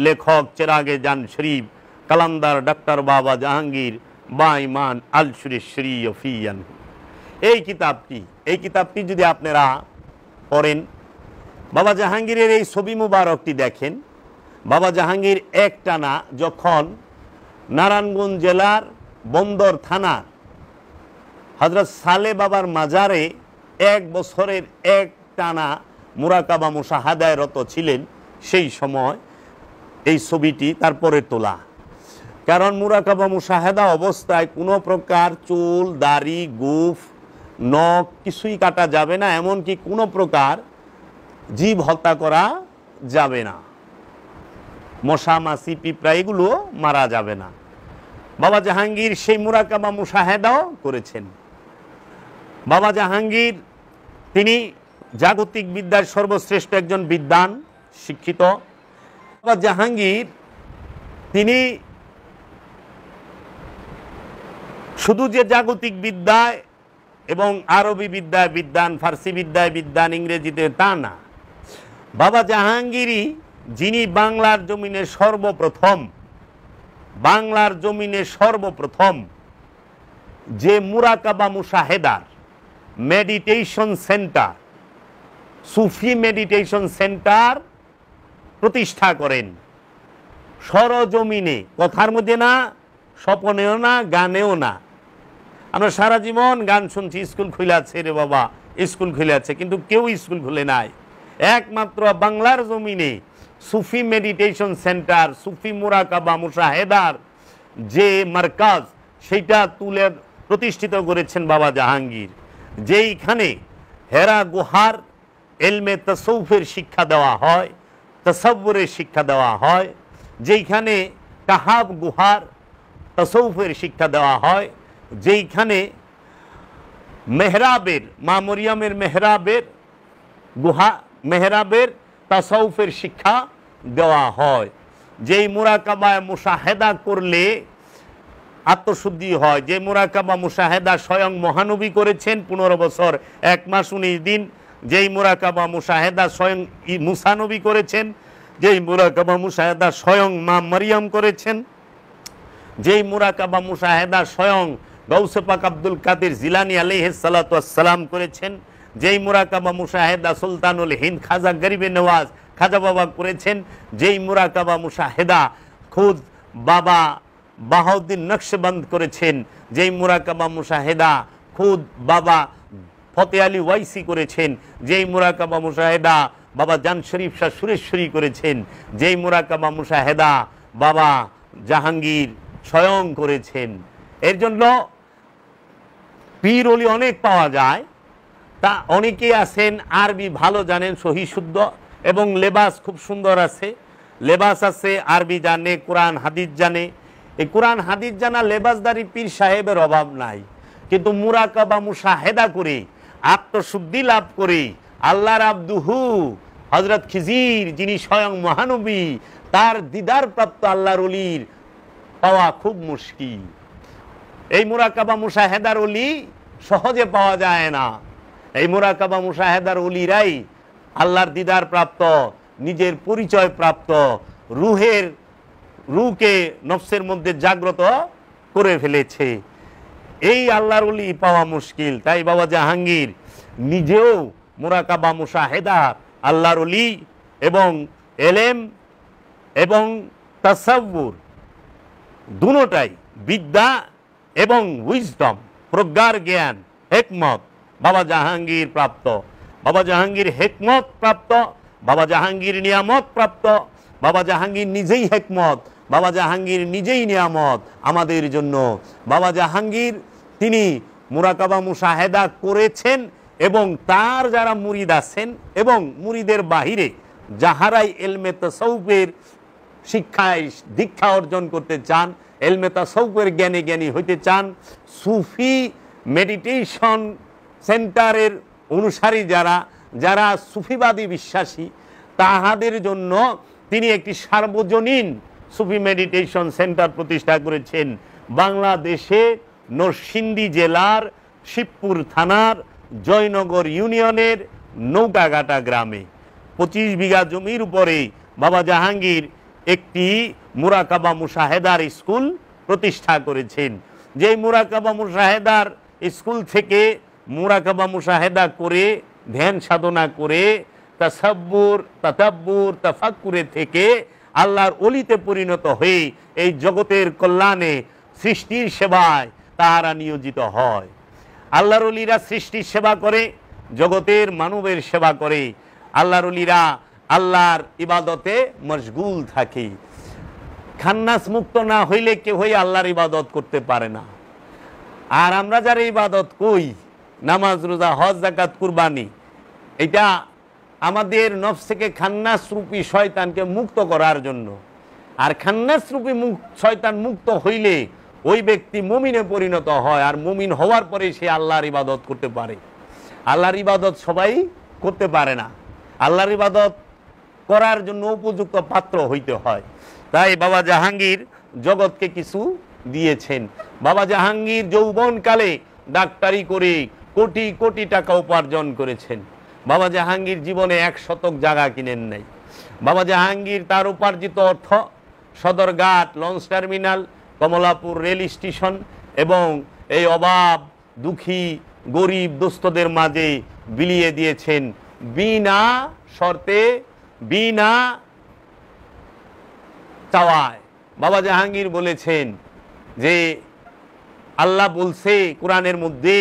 লেখক চেরাগে জান শরীফ, কালান্দার ডাক্তার বাবা জাহাঙ্গীর বা ইমান আল শরীফিয়ান। এই কিতাবটি যদি আপনারা পড়েন, বাবা জাহাঙ্গীরের এই ছবি মুবারকটি দেখেন। বাবা জাহাঙ্গীর একটানা যখন নারায়ণগঞ্জ জেলার বন্দর থানার হযরত সালে বাবার মাজারে 1 বছরের একটানা মুরাকাবা মুশাহাদায় রত ছিলেন, সেই সময় এই ছবিটি তারপরে তোলা। কারণ মুরাকাবা মুশাহাদা অবস্থায় কোনো প্রকার চুল, দাড়ি, গোঁফ, নখ কিছুই কাটা যাবে না, এমনকি কোনো প্রকার জীব হত্যা করা যাবে না, মশা মাছি পিঁপড়া এগুলো মারা যাবে না। বাবা জাহাঙ্গীর সেই মুরাকাবা মুশাহাদাও করেছেন। বাবা জাহাঙ্গীর তিনি জাগতিক বিদ্যার সর্বশ্রেষ্ঠ একজন বিদ্বান, শিক্ষিত। বাবা জাহাঙ্গীর তিনি শুধু যে জাগতিক বিদ্যায় এবং আরবি বিদ্যায় বিদ্বান, ফার্সি বিদ্যায় বিদ্বান, ইংরেজিতে তা না। বাবা জাহাঙ্গীরই যিনি বাংলার জমিনে সর্বপ্রথম যে মুরাকাবা মুশাহেদার মেডিটেশন সেন্টার, সুফি মেডিটেশন সেন্টার প্রতিষ্ঠা করেন। সরজমিনে, কথার মধ্যে না, স্বপনেও না, গানেও না। আমরা সারা জীবন গান শুনছি, স্কুল খুলে আছে রে বাবা, স্কুল খুলে আছে, কিন্তু কেউ স্কুল খুলে নাই। একমাত্র বাংলার জমিনে সুফি মেডিটেশন সেন্টার, সুফি মুরাকাবা মুশাহেদার যে মারকাজ, সেইটা তুলে প্রতিষ্ঠিত করেছেন বাবা জাহাঙ্গীর। যেইখানে হেরা গুহার এলমে তাসাউফের শিক্ষা দেওয়া হয়, তাসাব্বুরের শিক্ষা দেওয়া হয়, যেইখানে কাহাব গুহার তাসাউফের শিক্ষা দেওয়া হয়, যেইখানে মেহরাবের, মা মরিয়মের মেহরাবের তাসাউফের শিক্ষা দেওয়া হয়। যেই মুরাকাবায় মুশাহেদা করলে আত্মশুদ্ধি হয়, যে মুরাকাবা মুশাহেদা স্বয়ং মহানবী করেছেন 15 বছর 1 মাস 19 দিন, যেই মুরাকাবা মুশাহেদা স্বয়ং মুসা নবী করেছেন, যেই মুরাকাবা মুশাহেদা স্বয়ং মা মরিয়ম করেছেন, যেই মুরাকাবা মুশাহেদা স্বয়ং গৌসে পাক আব্দুল কাদের জিলানী আলাইহিস সালাতু ওয়াস সালাম করেছেন, যেই মুরাকাবা মুশাহেদা সুলতানুল হিন্দ খাজা গরিবে নওয়াজ খাজা বাবা করেছেন, যেই মুরাকাবা মুশাহেদা খুদ বাবা বাহাউদ্দিন নকশবন্দ করেছেন, যেই মুরাকাবা মুশাহেদা খুদ বাবা ফতে আলী ওয়াইসি করেছেন, যেই মুরাকাবা মুশাহেদা বাবা জান শরীফ শাহ সুরেশ্বরী করেছেন, যেই মুরাকাবা মুশাহেদা বাবা জাহাঙ্গীর স্বয়ং করেছেন। এর জন্য পীর ওলি অনেক পাওয়া যায়, তা অনেকেই আছেন আরবি ভালো জানেন, সহি শুদ্ধ, এবং লেবাস খুব সুন্দর আছে, লেবাস আছে, আরবি জানে, কোরআন হাদিস জানে। এই কোরআন হাদিস জানা লেবাসদারি পীর সাহেবের অভাব নাই, কিন্তু মুরাকাবা মুশাহেদা করে আত্মশুদ্ধি লাভ করে আল্লাহর আব্দুহু হযরত খিজির, যিনি স্বয়ং মহানবী, তার দিদার প্রাপ্ত আল্লাহর ওলির পাওয়া খুব মুশকিল। এই মুরাকাবা মুশাহেদার ওলি সহজে পাওয়া যায় না। এই মুরাকাবা মুশাহেদার ওলিরাই আল্লাহর দিদার প্রাপ্ত, নিজের পরিচয় প্রাপ্ত, রুহকে নফসের মধ্যে জাগ্রত করে ফেলেছে। এই আল্লাহর ওলি পাওয়া মুশকিল। তাই বাবা জাহাঙ্গীর নিজেও মুরাকাবা মুশাহেদা, আল্লাহর ওলি এবং এলেম এবং তাসাব্বুর দুটোটাই, বিদ্যা এবং উইজডম, প্রজ্ঞার জ্ঞান, হিকমত বাবা জাহাঙ্গীর প্রাপ্ত। বাবা জাহাঙ্গীর হিকমত প্রাপ্ত, বাবা জাহাঙ্গীর নিয়ামত প্রাপ্ত, বাবা জাহাঙ্গীর নিজেই হিকমত, বাবা জাহাঙ্গীর নিজেই নিয়ামত আমাদের জন্য। বাবা জাহাঙ্গীর তিনি মুরাকাবা মুশাহেদা করেছেন, এবং তার যারা মুরিদ আছেন এবং মুরিদের বাহিরে যাহারাই এলমে তাসাউফের শিক্ষায় দীক্ষা অর্জন করতে চান, এলমে তাসাউফের জ্ঞানী হইতে চান, সুফি মেডিটেশন সেন্টারের অনুসারী যারা সুফিবাদী বিশ্বাসী, তাহাদের জন্য তিনি একটি সার্বজনীন সুফি মেডিটেশন সেন্টার প্রতিষ্ঠা করেছেন বাংলাদেশে নরসিংদী জেলার শিবপুর থানার জয়নগর ইউনিয়নের নৌকাঘাটা গ্রামে 25 বিঘা জমির উপরে বাবা জাহাঙ্গীর একটি মুরাকাবা মুশাহেদার স্কুল প্রতিষ্ঠা করেছেন। যেই মুরাকাবা মুশাহেদার স্কুল থেকে মুরাকাবা মুশাহেদা করে, ধ্যান সাধনা করে, তাসাব্বুর তাতাব্বুর তাফাক্কুরে থেকে আল্লাহর অলিতে পরিণত হয়ে এই জগতের কল্যাণে সৃষ্টির সেবায় তারা নিয়োজিত হয়। আল্লাহর অলিরা সৃষ্টির সেবা করে, জগতের মানবের সেবা করে। আল্লাহর অলিরা আল্লাহর ইবাদতে মশগুল থাকে। খান্নাস মুক্ত না হইলে কেউ আল্লাহর ইবাদত করতে পারে না। আর আমরা যারা ইবাদত করি, নামাজ রোজা হজ যাকাত কুরবানি, এটা আমাদের নফস থেকে খান্নাস রূপী শয়তানকে মুক্ত করার জন্য। আর খান্নাস রূপী শয়তান মুক্ত হইলে ওই ব্যক্তি মুমিনে পরিণত হয়। আর মুমিন হওয়ার পরে সে আল্লাহর ইবাদত করতে পারে। আল্লাহর ইবাদত সবাই করতে পারে না। আল্লাহর ইবাদত করার জন্য উপযুক্ত পাত্র হইতে হয়। তাই বাবা জাহাঙ্গীর জগৎকে কিছু দিয়েছেন। বাবা জাহাঙ্গীর যৌবনকালে ডাক্তারি করে কোটি কোটি টাকা উপার্জন করেছেন। বাবা জাহাঙ্গীর জীবনে 1 শতক জায়গা কিনেন নাই। বাবা জাহাঙ্গীর তার উপার্জিত অর্থ Sadarghat launch terminal, Kamalapur rail station এবং এই অভাব দুঃখী গরিব দুস্থদের মাঝে বিলিয়ে দিয়েছেন বিনা শর্তে, বিনা চাওয়ায়। বাবা জাহাঙ্গীর বলেছেন যে আল্লাহ বলছে কোরআনের মধ্যে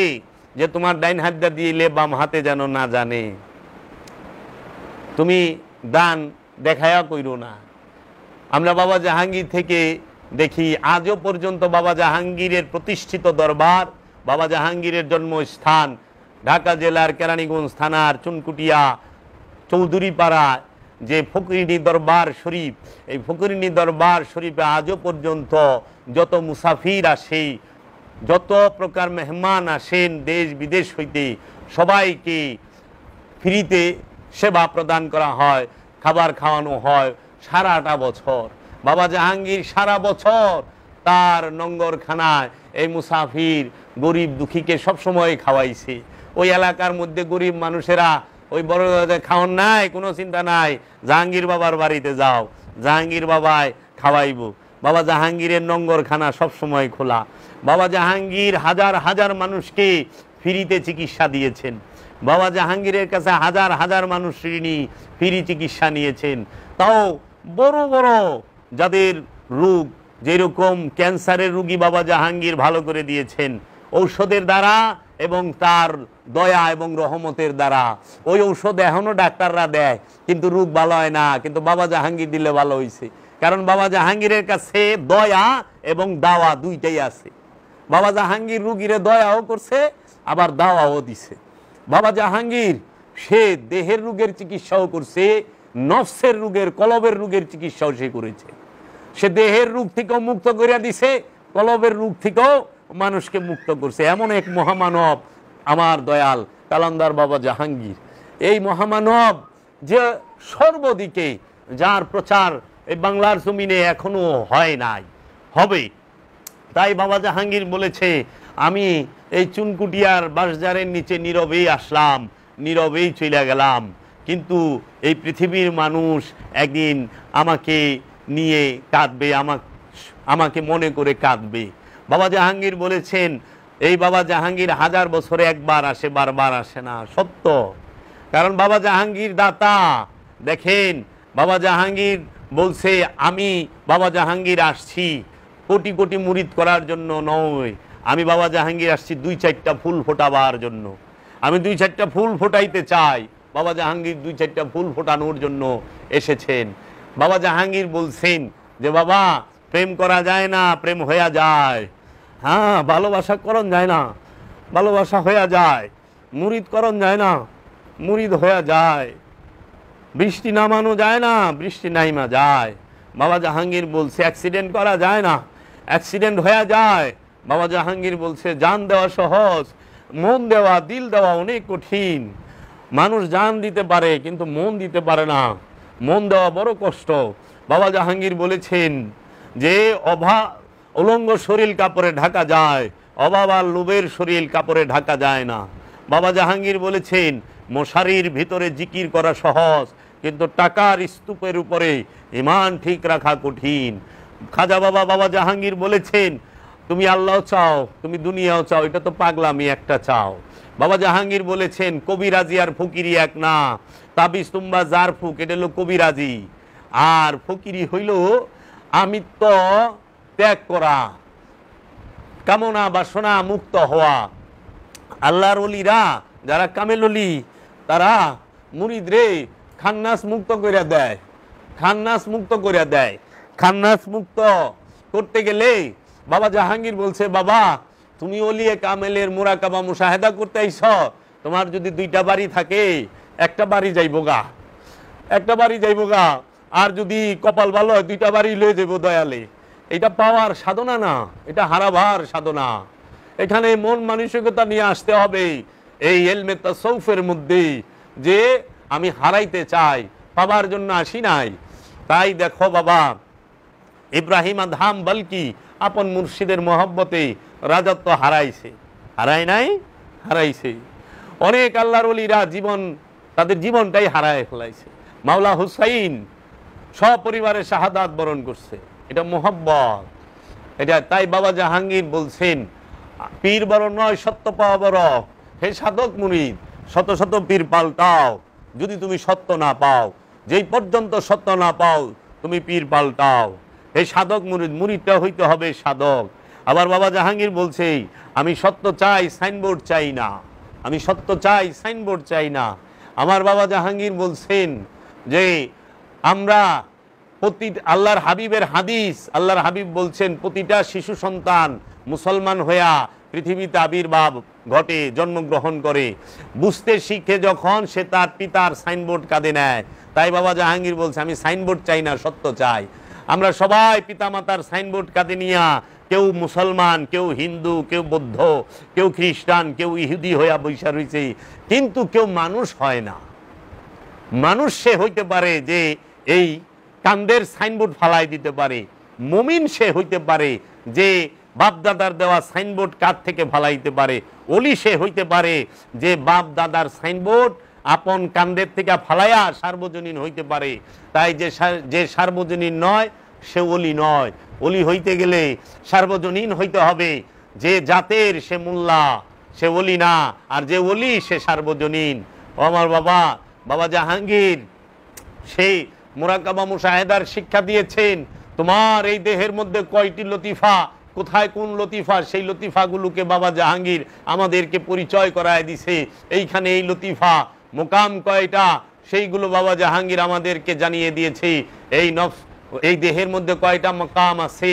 যে তোমার ডাইন হাতটা দিলে বাম হাতে যেন না জানে, তুমি দান দেখায়া কইরো না। আমরা বাবা জাহাঙ্গীর থেকে দেখি আজও পর্যন্ত বাবা জাহাঙ্গীরের প্রতিষ্ঠিত দরবার, বাবা জাহাঙ্গীরের জন্মস্থান ঢাকা জেলার কেরানীগঞ্জ থানার চুনকুটিয়া চৌধুরীপাড়া যে ফকিরিনী দরবার শরীফ, এই ফকিরিনী দরবার শরীফে আজও পর্যন্ত যত মুসাফির আসে, যত প্রকার মেহমান আসেন দেশ বিদেশ হইতে, সবাইকে ফ্রিতে সেবা প্রদান করা হয়, খাবার খাওয়ানো হয় সারাটা বছর। বাবা জাহাঙ্গীর সারা বছর তার নঙ্গরখানায় এই মুসাফির গরিব দুঃখীকে সবসময় খাওয়াইছে। ওই এলাকার মধ্যে গরিব মানুষেরা ওই বড় খাওয়ান নাই, কোনো চিন্তা নাই, জাহাঙ্গীর বাবার বাড়িতে যাও, জাহাঙ্গীর বাবায় খাওয়াইব। বাবা জাহাঙ্গীরের নঙ্গরখানা সবসময় খোলা। বাবা জাহাঙ্গীর হাজার হাজার মানুষকে ফ্রিতে চিকিৎসা দিয়েছেন। বাবা জাহাঙ্গীরের কাছে হাজার হাজার মানুষ ফ্রি চিকিৎসা নিয়েছেন। তাও বড় বড় যাদের রোগ, যেরকম ক্যান্সারের রোগী বাবা জাহাঙ্গীর ভালো করে দিয়েছেন ঔষধের দ্বারা এবং তার দয়া এবং রহমতের দ্বারা। ওই ঔষধ এখনও ডাক্তাররা দেয় কিন্তু রোগ ভালো হয় না, কিন্তু বাবা জাহাঙ্গীর দিলে ভালো হয়েছে। কারণ বাবা জাহাঙ্গীরের কাছে দয়া এবং দাওয়া দুইটাই আছে। বাবা জাহাঙ্গীর রুগীরে দয়াও করছে আবার দাওয়াও দিছে। বাবা জাহাঙ্গীর সে দেহের রোগের চিকিৎসাও করছে, নফসের রোগের কলবের রোগের চিকিৎসাও সে করেছে। সে দেহের রোগ থেকেও মুক্ত করে দিছে, কলবের রোগ থেকেও মানুষকে মুক্ত করছে। এমন এক মহামানব আমার দয়াল কালান্দার বাবা জাহাঙ্গীর। এই মহামানব যে সর্বদিকে, যার প্রচার এই বাংলার জমিনে এখনো হয় নাই, হবে। তাই বাবা জাহাঙ্গীর বলেছে আমি এই চুনকুটিয়ার বাঁশঝাড়ের নিচে নীরবেই আসলাম, নীরবেই চলে গেলাম, কিন্তু এই পৃথিবীর মানুষ একদিন আমাকে নিয়ে কাঁদবে, আমাকে মনে করে কাঁদবে। বাবা জাহাঙ্গীর বলেছেন এই বাবা জাহাঙ্গীর 1000 বছরে একবার আসে, বারবার আসে না, সত্য। কারণ বাবা জাহাঙ্গীর দাতা। দেখেন বাবা জাহাঙ্গীর বলছে আমি বাবা জাহাঙ্গীর আসছি কোটি কোটি মুরিদ করার জন্য নয়, আমি বাবা জাহাঙ্গীর আসছি 2-4টা ফুল ফোটাবার জন্য। আমি 2-4টা ফুল ফোটাইতে চাই। বাবা জাহাঙ্গীর 2-4টা ফুল ফোটানোর জন্য এসেছেন। বাবা জাহাঙ্গীর বলছেন যে বাবা প্রেম করা যায় না, প্রেম হয়ে যায়। হ্যাঁ, ভালোবাসা করণ যায় না, ভালোবাসা হয়ে যায়। মুরিদ করণ যায় না, মুরিদ হয়ে যায়। বৃষ্টি নামানো যায় না, বৃষ্টি নাইমা যায়। বাবা জাহাঙ্গীর বলছে অ্যাক্সিডেন্ট করা যায় না, অ্যাক্সিডেন্ট হয়ে যায়। বাবা জাহাঙ্গীর বলছে জান দেওয়া সহজ, মন দেওয়া দিল দেওয়া অনেক কঠিন। মানুষ জান দিতে পারে কিন্তু মন দিতে পারে না, মন দেওয়া বড় কষ্ট। বাবা জাহাঙ্গীর বলেছেন যে উলঙ্গ শরীর কাপড়ে ঢাকা যায়, অভাব আর লোভের শরীর কাপড়ে ঢাকা যায় না। বাবা জাহাঙ্গীর বলেছেন মশারির ভিতরে জিকির করা সহজ, কিন্তু টাকার স্তূপের উপরে ঈমান ঠিক রাখা কঠিন। খাজা বাবা জাহাঙ্গীর বলেছেন তুমি আল্লাহ চাও, তুমি দুনিয়াও চাও, এটা তো পাগলামি একটা চাও। বাবা জাহাঙ্গীর বলেছেন কবিরাজি আর ফকিরি এক না, তাবিজ তুম্বা জার ফুক এটা হলো কবিরাজি, আর ফকিরি হইল আমিত্ব ত্যাগ করা, কামনা বাসনা মুক্ত হওয়া। আল্লাহর ওলিরা যারা কামেল ওলি তারা মুরিদরে খান্নাস মুক্ত করে দেয়, খান্নাস মুক্ত করে দেয়। খান্নাস মুক্ত করতে গেলে বাবা জাহাঙ্গীর বলছে, বাবা তুমি ওলিয়ে কামেলের মুরাকাবা মুশাহেদা করতে আইছ, তোমার যদি দুইটা বাড়ি থাকে একটা বাড়ি যাইব গা, একটা বাড়ি যাইব গা, আর যদি কপাল ভালো হয় দুইটা বাড়ি লয়ে যাইব দয়ালে। এটা পাওয়ার সাধনা না, এটা হারাবার সাধনা। এখানে মন মানসিকতা নিয়ে আসতে হবে এই ইলমে তাসাউফের মধ্যে, যে আমি হারাইতে চাই, পাবার জন্য আসি নাই। তাই দেখো বাবা ইব্রাহিম আদহাম বলকি আপন মুর্শিদের মহব্বতে রাজত্ব হারাইছে, হারায় নাই, হারাইছে। অনেক আল্লাহর ওলিরা জীবন, তাদের জীবনটাই হারায় ফেলাইছে। মাওলা হুসাইন সপরিবারে শাহাদাত বরণ করছে, এটা মোহব্বত এটা। তাই বাবা জাহাঙ্গীর বলছেন, পীর বড় নয় সত্য পাওয়া বড়। হে সাধক মুরিদ, শত শত পীর পাল্টাও, যদি তুমি সত্য না পাও, যেই পর্যন্ত সত্য না পাও তুমি পীর পাল্টাও। এই সাধক মুরিদ, মুরিদটা হইতে হবে সাধক। আবার বাবা জাহাঙ্গীর বলছে, আমি সত্য চাই, সাইনবোর্ড চাই না, আমি সত্য চাই, সাইনবোর্ড চাই না। আমার বাবা জাহাঙ্গীর বলছেন যে আমরা প্রতি আল্লাহর হাবিবের হাদিস, আল্লাহর হাবিব বলছেন প্রতিটা শিশু সন্তান মুসলমান হইয়া পৃথিবীতে আবির্ভাব ঘটে, জন্মগ্রহণ করে, বুঝতে শিখে যখন সে তার পিতার সাইনবোর্ড কাঁধে নেয়। তাই বাবা জাহাঙ্গীর বলছে, আমি সাইনবোর্ড চাই না, সত্য চাই। আমরা সবাই পিতামাতার সাইনবোর্ড কাঁধে নিয়া, কেউ মুসলমান, কেউ হিন্দু, কেউ বৌদ্ধ, কেউ খ্রিস্টান, কেউ ইহুদি হইয়া বৈশা রয়েছে, কিন্তু কেউ মানুষ হয় না। মানুষ সে হইতে পারে যে এই কান্দের সাইনবোর্ড ফালাই দিতে পারে, মুমিন সে হইতে পারে যে বাপ দাদার দেওয়া সাইনবোর্ড কাঁধ থেকে ফালাইতে পারে, ওলি সে হইতে পারে যে বাপ দাদার সাইনবোর্ড আপন কান্দের থেকে ফালাইয়া সার্বজনীন হইতে পারে। তাই যে সার্বজনীন নয় সে ওলি নয়। ওলি হইতে গেলে সার্বজনীন হইতে হবে। যে জাতের সে মোল্লা সে ওলি না, আর যে ওলি সে সার্বজনীন। ও আমার বাবা, বাবা জাহাঙ্গীর সেই মুরাকাবা মুশাহেদার শিক্ষা দিয়েছেন। তোমার এই দেহের মধ্যে কয়টি লতিফা, কোথায় কোন লতিফা, সেই লতিফাগুলোকে বাবা জাহাঙ্গীর আমাদেরকে পরিচয় করায় দিছে। এইখানে এই লতিফা মোকাম কয়টা, সেইগুলো বাবা জাহাঙ্গীর আমাদেরকে জানিয়ে দিয়েছে। এই নফস, এই দেহের মধ্যে কয়টা মকাম আছে,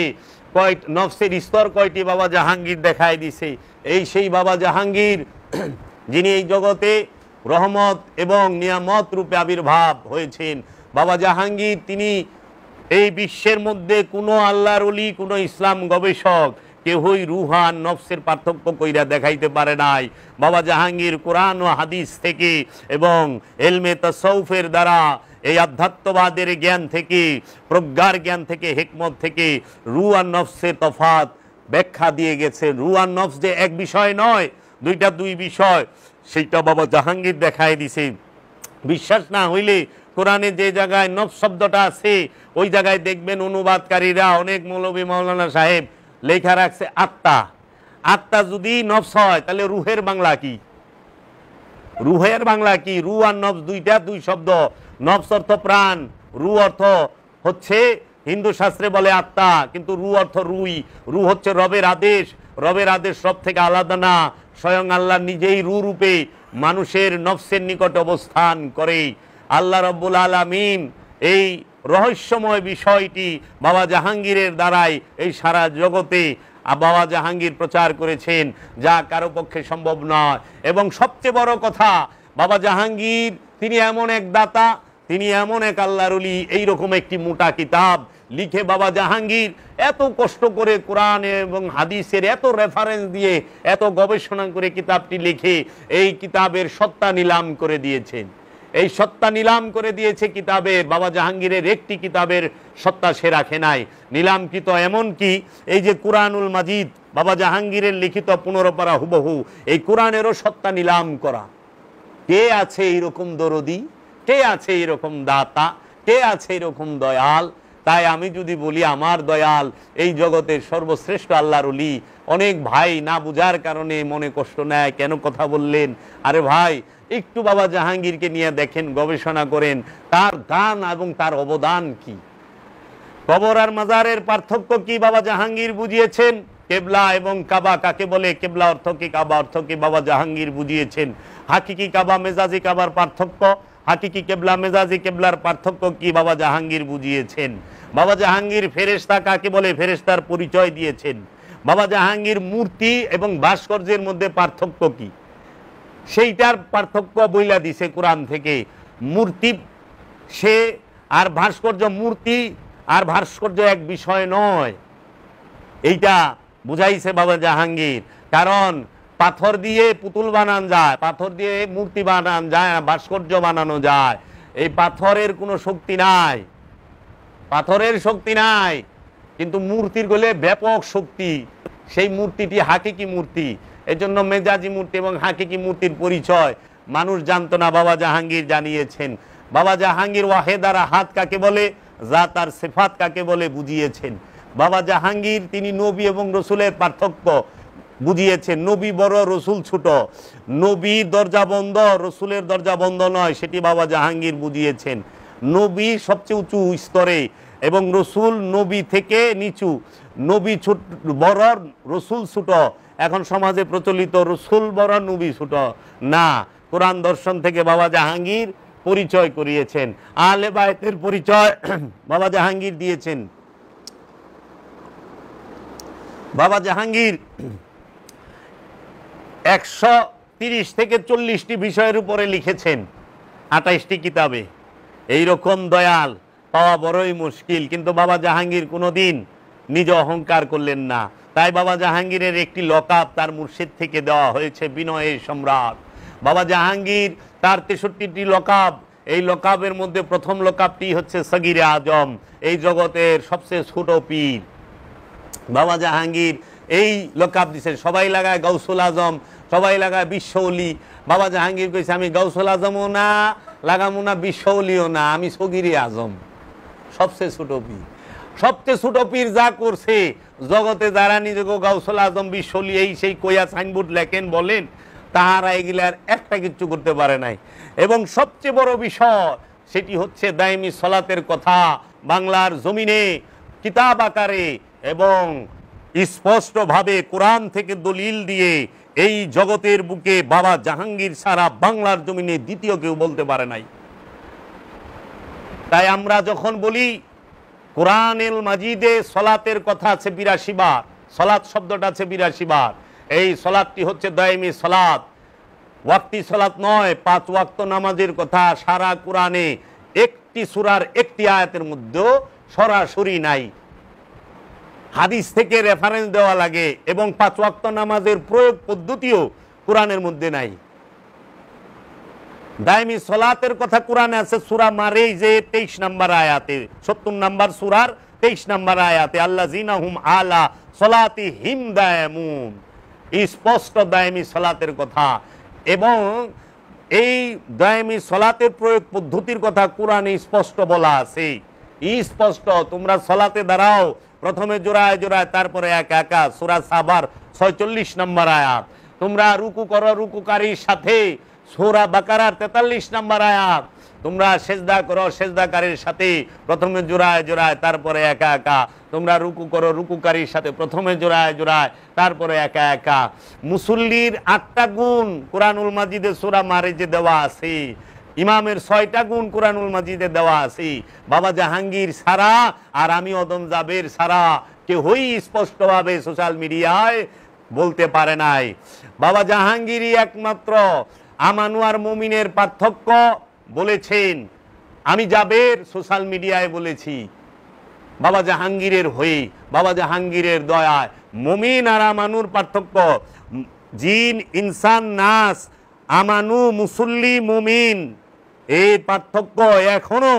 নফসের স্তর কয়টি বাবা জাহাঙ্গীর দেখায় দিছে। এই সেই বাবা জাহাঙ্গীর যিনি এই জগতে রহমত এবং নিয়ামত রূপে আবির্ভাব হয়েছেন। বাবা জাহাঙ্গীর তিনি এই বিশ্বের মধ্যে কোনো আল্লাহর ওলি, কোনো ইসলাম গবেষক কেউই রুহান নফসের পার্থক্য কইরা দেখাইতে পারে নাই। বাবা জাহাঙ্গীর কোরআন ও হাদিস থেকে এবং ইলমে তাসাউফের দ্বারা, এই আধ্যাত্মবাদের জ্ঞান থেকে, প্রজ্ঞার জ্ঞান থেকে, হিকমত থেকে রু আর নফসের তফাৎ ব্যাখ্যা দিয়ে গেছে। রু আর নফস যে এক বিষয় নয়, দুইটা দুই বিষয়, সেইটা বাবা জাহাঙ্গীর দেখায় দিছে। বিশ্বাস না হইলে কোরআনে যে জায়গায় নফস শব্দটা আছে ওই জায়গায় দেখবেন অনুবাদকারীরা, অনেক মৌলবী মাওলানা সাহেব লেখা রাখছে আত্মা। আত্মা যদি নফস হয় তাহলে রুহের বাংলা কি? রুহের বাংলা কি? রু আর নফস দুইটা দুই শব্দ। নফস অর্থ প্রাণ, রু অর্থ হচ্ছে হিন্দু শাস্ত্রে বলে আত্মা, কিন্তু রু অর্থ রুই। রু হচ্ছে রবের আদেশ, রবের আদেশ সব থেকে আলাদা না। স্বয়ং আল্লাহ নিজেই রু রূপে মানুষের নফসের নিকট অবস্থান করে। আল্লাহ রব্বুল আলামিন এই রহস্যময় বিষয়টি বাবা জাহাঙ্গীরের দ্বারাই এই সারা জগতে বাবা জাহাঙ্গীর প্রচার করেছেন, যা কারো পক্ষে সম্ভব নয়। এবং সবচেয়ে বড় কথা, বাবা জাহাঙ্গীর তিনি এমন এক দাতা, তিনি এমন এক আল্লাহর ওলি। এইরকম একটি মোটা কিতাব লিখে বাবা জাহাঙ্গীর এত কষ্ট করে কোরআন এবং হাদিসের এত রেফারেন্স দিয়ে, এত গবেষণা করে কিতাবটি লিখে এই কিতাবের সত্তা নিলাম করে দিয়েছেন। এই সত্তা নিলাম করে দিয়েছে কিতাবের। বাবা জাহাঙ্গীরের একটি কিতাবের সত্তা সে রাখে নাই, নিলামকৃত। এমন কি এই যে কুরআনুল মাজিদ বাবা জাহাঙ্গীরের লিখিত 15 পারা হুবহু, এই কোরআনেরও সত্তা নিলাম করা। কে আছে এইরকম দরদি? কে আছে এইরকম দাতা? কে আছে এরকম দয়াল? তাই আমি যদি বলি আমার দয়াল এই জগতের সর্বশ্রেষ্ঠ আল্লাহর ওলি, অনেক ভাই না বুঝার কারণে মনে কষ্ট নেয়, কেন কথা বললেন। আরে ভাই, একটু বাবা জাহাঙ্গীরকে নিয়ে দেখেন, গবেষণা করেন তার দান এবং তার অবদান কি। কবর আর মাজারের পার্থক্য কি বাবা জাহাঙ্গীর বুঝিয়েছেন। কেবলা এবং কাবা কাকে বলে, কেবলা অর্থ কি, কাবা অর্থ কি, বাবা জাহাঙ্গীর বুঝিয়েছেন। হাকিকি কাবা মেজাজি কাবার পার্থক্য, হাকিকি কেবলা মেজাজি কেবলার পার্থক্য কি বাবা জাহাঙ্গীর বুঝিয়েছেন। বাবা জাহাঙ্গীর ফেরেশতা কাকে বলে, ফেরেশতার পরিচয় দিয়েছেন। বাবা জাহাঙ্গীর মূর্তি এবং ভাস্কর্যের মধ্যে পার্থক্য কি, সেইটার পার্থক্য বইলা দিছে কোরআন থেকে। মূর্তি সে আর ভাস্কর্য, মূর্তি আর ভাস্কর্য এক বিষয় নয়, এইটা বুঝাইছে বাবা জাহাঙ্গীর। কারণ পাথর দিয়ে পুতুল বানানো যায়, পাথর দিয়ে মূর্তি বানানো যায়, ভাস্কর্য বানানো যায়। এই পাথরের কোনো শক্তি নাই, পাথরের শক্তি নাই, কিন্তু মূর্তির গলে ব্যাপক শক্তি। সেই মূর্তিটি হাকিকি মূর্তি। এজন্য মেজাজি মূর্তি এবং হাকিকি মূর্তির পরিচয় মানুষ জানতো না, বাবা জাহাঙ্গীর জানিয়েছেন। বাবা জাহাঙ্গীর ওয়াহেদার হাত কাকে বলে, জাত আর সিফাত কাকে বলে বুঝিয়েছেন। বাবা জাহাঙ্গীর তিনি নবী এবং রসুলের পার্থক্য বুঝিয়েছেন। নবী বড়, রসুল ছোট। নবীর দরজা বন্ধ, রসুলের দরজা বন্ধ নয়, সেটি বাবা জাহাঙ্গীর বুঝিয়েছেন। নবী সবচেয়ে উঁচু স্তরে এবং রসুল নবী থেকে নিচু। নবী ছোট বড়, রসুল ছোট। এখন সমাজে প্রচলিত রসুল বড়, নবী ছোট না। কোরআন দর্শন থেকে বাবা জাহাঙ্গীর পরিচয় করিয়েছেন। আহলে বায়তের পরিচয় বাবা জাহাঙ্গীর দিয়েছেন। বাবা জাহাঙ্গীর 130 থেকে 40টি বিষয়ের উপরে লিখেছেন 28টি কিতাবে। এইরকম দয়াল পাওয়া বড়ই মুশকিল, কিন্তু বাবা জাহাঙ্গীর কোনোদিন নিজ অহংকার করলেন না। তাই বাবা জাহাঙ্গীরের একটি লকাব তার মুর্শিদ থেকে দেওয়া হয়েছে, বিনয়ের সম্রাট। বাবা জাহাঙ্গীর তার 63টি লকাব, এই লকাবের মধ্যে প্রথম লকাবটি হচ্ছে সগিরে আজম, এই জগতের সবচেয়ে ছোট পীর। বাবা জাহাঙ্গীর এই লকাব দিচ্ছেন। সবাই লাগায় গাউসুল আজম, সবাই লাগায় বিশ্বলি। বাবা জাহাঙ্গীর কইছে আমি গাউসুল আজমও না, লাগামো না বিশ্বলিও না, আমি সগিরে আজম, সবচেয়ে ছোট পীর। সবচেয়ে ছোট পীর যা করছে জগতে, যারা নিজেকে গাউসুল আজম বিশ্বলি এই সেই কইয়া সাইনবোর্ড লেখেন বলেন, তাহারা এগুলার একটা কিচ্ছু করতে পারে নাই। এবং সবচেয়ে বড় বিষয় সেটি হচ্ছে দায়মি সলাতের কথা বাংলার জমিনে কিতাব আকারে এবং স্পষ্টভাবে কোরআন থেকে দলিল দিয়ে এই জগতের বুকে বাবা জাহাঙ্গীর সারা বাংলার জমিনে দ্বিতীয় কেউ বলতে পারে নাই। তাই আমরা যখন বলি কোরআনুল মাজিদে সলাতের কথা আছে 82 বার, সলাত শব্দটা আছে 82 বার। এই সলাতটি হচ্ছে দায়মি সলাত, ওয়াক্তি সলাত নয়। 5 ওয়াক্ত নামাজের কথা সারা কোরআনে একটি সূরার একটি আয়াতের মধ্যেও সরাসরি নাই, হাদিস থেকে রেফারেন্স দেওয়া লাগে। এবং 5 ওয়াক্ত নামাজের প্রয়োগ পদ্ধতিও কোরআনের মধ্যে নাই। দায়মি সলাতের কথা কোরআনে আছে সূরা মারিজে 23 নম্বর আয়াতে, 70 নম্বর সূরার 23 নম্বর আয়াতে, আল্লাযিনা হুম আলা সলাতিহিম দায়মুন, স্পষ্ট দায়মি সলাতের কথা। এবং এই দায়মি সলাতের প্রয়োগ পদ্ধতির কথা কোরআনে স্পষ্ট বলা আছে, স্পষ্ট। তোমরা সলাতে দাঁড়াও, প্রথমে জোড়ায় জোড়ায়, তারপরে একা একা, সূরা সাবার 46 নম্বর আয়াত। তোমরা রুকু করো রুকুকারীর সাথে, সূরা বাকারার 43 নম্বর আয়াত। তোমরা সেজদা করো সেজদাকারীর সাথে, প্রথমে জোড়ায় জোড়ায়, তারপরে একা একা। তোমরা রুকু করো রুকুকারীর সাথে, প্রথমে জোড়ায় জোড়ায়, তারপরে একা একা। মুসল্লির 8টা গুণ কোরআনুল মাজিদে সূরা মারিজে দেওয়া আছে, ইমামের 6টা গুণ কোরআনুল মাজিদে দেওয়া আছে। বাবা জাহাঙ্গীর সারা আর আমি অদম জাবের সারা কেউই স্পষ্টভাবে সোশ্যাল মিডিয়ায় বলতে পারে নাই। বাবা জাহাঙ্গীরই একমাত্র আমানু আর মুমিনের পার্থক্য বলেছেন। আমি জাবের সোশ্যাল মিডিয়ায় বলেছি বাবা জাহাঙ্গীরের হয়ে, বাবা জাহাঙ্গীরের দয়ায়। মুমিন আর আমানুর পার্থক্য, জিন ইনসান নাস, আমানু মুসল্লি মুমিন, এই পার্থক্য এখনো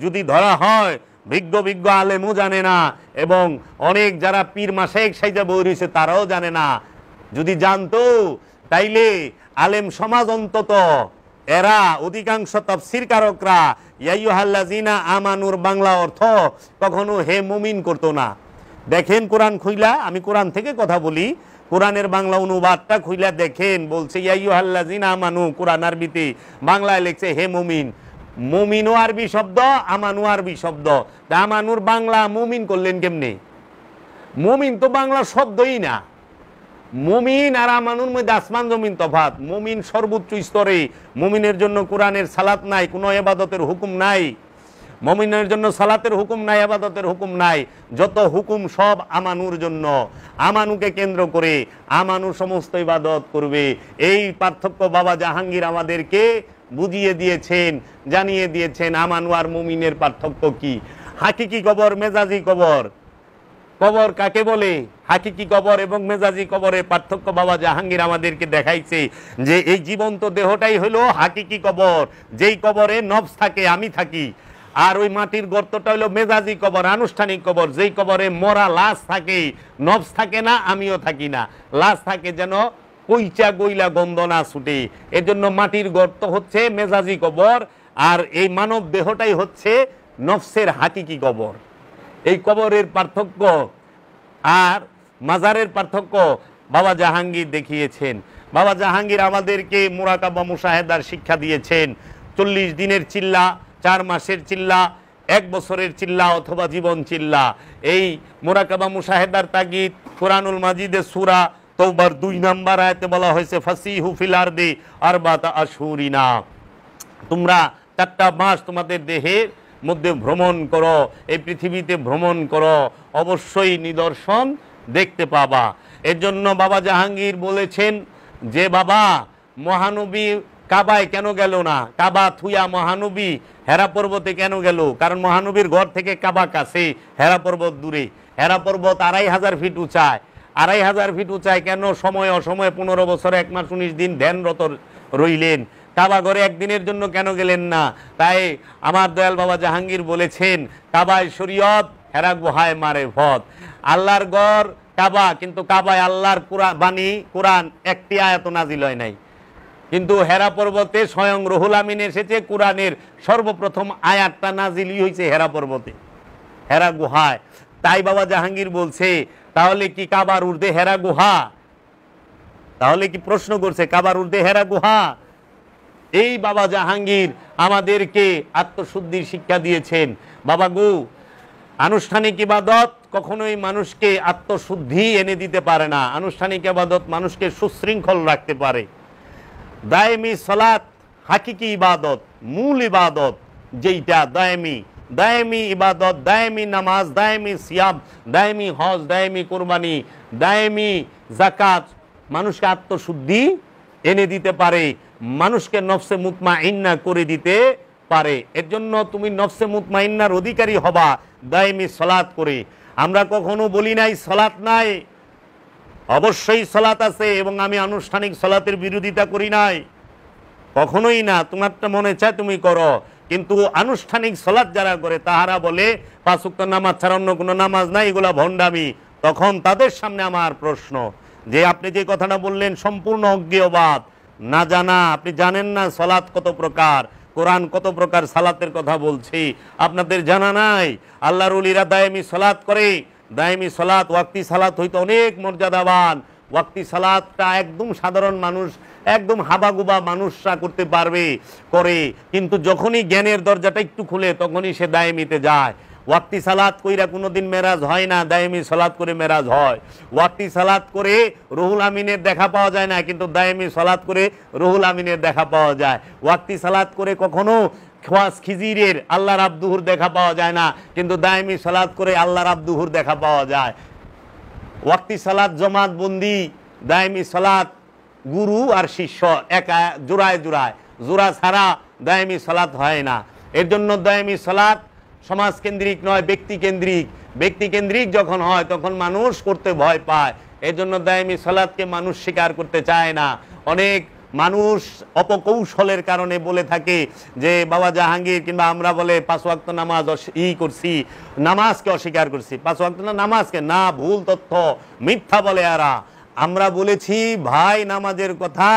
যদি ধরা হয় বিজ্ঞ আলেমও জানে না, এবং অনেক যারা পীর মাশায়েখ সাইজা বই রয়েছে তারাও জানে না। যদি জানতো তাইলে আলেম সমাজ অন্তত এরা অধিকাংশ তাফসীর কারকরা ইয়া আইয়ুহাল্লাযিনা আমানুর বাংলা অর্থ কখনো হে মুমিন করতো না। দেখেন কোরআন খুইলা, আমি কোরআন থেকে কথা বলি, কোরআনের বাংলা অনুবাদটা খুইলা দেখেন, বলছে ইয়া আইয়ুহাল্লাযিনা আমানু, কোরআন আরবিতে, বাংলায় লিখছে হে মুমিন। মুমিনও আরবি শব্দ, আমানু আরবি শব্দ। তা আমানুর বাংলা মুমিন করলেন কেমনে? মুমিন তো বাংলা শব্দই না। মুমিন আর আমানুর মধ্যে আসমান জমিন তফাৎ। মুমিন সর্বোচ্চ স্তরে, মুমিনের জন্য কোরআনের সালাত নাই, কোনো ইবাদতের হুকুম নাই। মুমিনের জন্য সালাতের হুকুম নাই, ইবাদতের হুকুম নাই, যত হুকুম সব আমানুর জন্য। আমানুকে কেন্দ্র করে আমানু সমস্ত ইবাদত করবে। এই পার্থক্য বাবা জাহাঙ্গীর আমাদেরকে বুঝিয়ে দিয়েছেন, জানিয়ে দিয়েছেন আমানু আর মুমিনের পার্থক্য কি। হাকিকি কবর, মেজাজি কবর। কবর কাকে বলে? হাকিকি কবর এবং মেজাজি কবরের পার্থক্য বাবা জাহাঙ্গীর আমাদেরকে দেখাইছে যে এই জীবন্ত দেহটাই হলো হাকিকি কবর, যেই কবরে নফস থাকে, আমি থাকি। আর ওই মাটির গর্তটা হলো মেজাজি কবর, আনুষ্ঠানিক কবর, যেই কবরে মরা লাশ থাকে, নফস থাকে না, আমিও থাকি না। লাশ থাকে যেন কইচা গইলা গন্ধ না ছুটে, এর জন্য মাটির গর্ত হচ্ছে মেজাজি কবর, আর এই মানব দেহটাই হচ্ছে নফসের হাকিকি কবর। এই কবরের পার্থক্য আর মাজারের পার্থক্য বাবা জাহাঙ্গীর দেখিয়েছেন। বাবা জাহাঙ্গীর আমাদেরকে মুরাকাবা মুশাহেদার শিক্ষা দিয়েছেন। 40 দিনের চিল্লা, 4 মাসের চিল্লা, 1 বছরের চিল্লা অথবা জীবন চিল্লা। এই মুরাকাবা মুশাহেদার তাগিদ কুরআনুল মাজিদে সূরা তওবার 2 নম্বর আয়াতে বলা হয়েছে ফাসিহু ফিল আরদি আরবাতা আশহুরিনা, তোমরা 4টা মাস তোমাদের দেহের মধ্যে ভ্রমণ করো, এই পৃথিবীতে ভ্রমণ করো, অবশ্যই নিদর্শন দেখতে পাবা। এর জন্য বাবা জাহাঙ্গীর বলেছেন যে বাবা মহানবী কাবায় কেন গেল না? কাবা থুয়া মহানবী হেরা পর্বতে কেন গেল? কারণ মহানবীর ঘর থেকে কাবা কাছে, হেরা পর্বত দূরে। হেরা পর্বত 2500 ফিট উঁচায়। 2500 ফিট উঁচায় কেন সময় অসময়ে 15 বছর 1 মাস 19 দিন ধ্যানরত রইলেন? কাবা ঘরে একদিনের জন্য কেন গেলেন না? তাই আমার দয়াল বাবা জাহাঙ্গীর বলেছেন কাবায় শরীয়ত, হেরা গুহায় মারে ভদ। আল্লাহর ঘর কাবা, কিন্তু কাবায় আল্লাহর বাণী কোরআন একটি আয়াত নাজিল হয় নাই। কিন্তু হেরা পর্বতে স্বয়ং রুহুল আমিন এসেছে, কোরআনের সর্বপ্রথম আয়াতটা নাজিলই হয়েছে হেরা পর্বতে, হেরা গুহায়। তাই বাবা জাহাঙ্গীর বলছে তাহলে কি কাবার ঊর্ধ্বে হেরা গুহা? তাহলে কি প্রশ্ন করছে কাবার ঊর্ধ্বে হেরা গুহা? এই বাবা জাহাঙ্গীর আমাদেরকে আত্মশুদ্ধির শিক্ষা দিয়েছেন। বাবা গো, আনুষ্ঠানিক ইবাদত কখনোই মানুষকে আত্মশুদ্ধি এনে দিতে পারে না। আনুষ্ঠানিক ইবাদত মানুষকে সুশৃঙ্খল রাখতে পারে। দায়েমি সালাত হাকিকি ইবাদত, মূল ইবাদত যেইটা দায়েমি ইবাদত, দায়েমি নামাজ, দায়েমি সিয়াম, দায়েমি হজ, দায়েমি কুরবানি, দায়েমি যাকাত মানুষকে আত্মশুদ্ধি এনে দিতে পারে, মানুষকে নফসে মুতমাইন্না করে দিতে পারে। এর জন্য তুমি নফসে মুতমাইন্নার অধিকারী হবা দায়েমি সালাত করে। আমরা কখনো বলি নাই সালাত নাই, অবশ্যই সালাত আছে, এবং আমি আনুষ্ঠানিক সালাতের বিরোধিতা করি নাই, কখনোই না। তোমারটা মনে চায় তুমি করো, কিন্তু আনুষ্ঠানিক সালাত যারা করে তাহারা বলে 5 ওয়াক্ত নামাজ ছাড়া অন্য কোনো নামাজ নাই, এগুলা ভণ্ডামি। তখন তাদের সামনে আমার প্রশ্ন যে আপনি যে কথাটা বললেন সম্পূর্ণ অজ্ঞেয়বাদ, না জানা, আপনি জানেন না সালাত কত প্রকার, কোরআন কত প্রকার সালাতের কথা বলছি, আপনাদের জানা নাই। আল্লাহর ওলিরা দায়েমি সালাত করে। দায়েমি সালাত, ওয়াক্তি সালাত হইতো অনেক মর্যাদাবান। ওয়াক্তি সালাতটা একদম সাধারণ মানুষ, একদম হাবাগুবা মানুষরা করতে পারবে, করে, কিন্তু যখনই জ্ঞানের দরজাটা একটু খুলে তখনই সে দায়েমিতে যায়। ওয়াক্তি সালাত কইরা কোনোদিন মেরাজ হয় না, দায়েমি সালাত করে মেরাজ হয়। ওয়াক্তি সালাত করে রুহুল আমিনের দেখা পাওয়া যায় না, কিন্তু দায়েমি সালাত করে রুহুল আমিনের দেখা পাওয়া যায়। ওয়াক্তি সালাত করে কখনো খোয়াস খিজিরের আল্লাহর আব্দুহুর দেখা পাওয়া যায় না, কিন্তু দায়েমি সালাত করে আল্লাহর আব্দুহুর দেখা পাওয়া যায়। ওয়াক্তি সালাত জমাত বন্দি, দায়েমি সালাত গুরু আর শিষ্য একা জোড়ায় জোড়ায়, জোড়া ছাড়া দায়েমি সালাত হয় না। এর জন্য দায়েমি সালাত সমাজকেন্দ্রিক নয়, ব্যক্তিকেন্দ্রিক। ব্যক্তিকেন্দ্রিক যখন হয় তখন মানুষ করতে ভয় পায়। এর জন্য দায়েমি সালাতকে মানুষ স্বীকার করতে চায় না। অনেক মানুষ অপকৌশলের কারণে বলে থাকে যে বাবা জাহাঙ্গীর কিংবা আমরা বলে 5 ওয়াক্ত নামাজ করছি, নামাজকে অস্বীকার করছি। 5 ওয়াক্ত না, নামাজকে না, ভুল তথ্য, মিথ্যা বলে এরা। আমরা বলেছি ভাই নামাজের কথা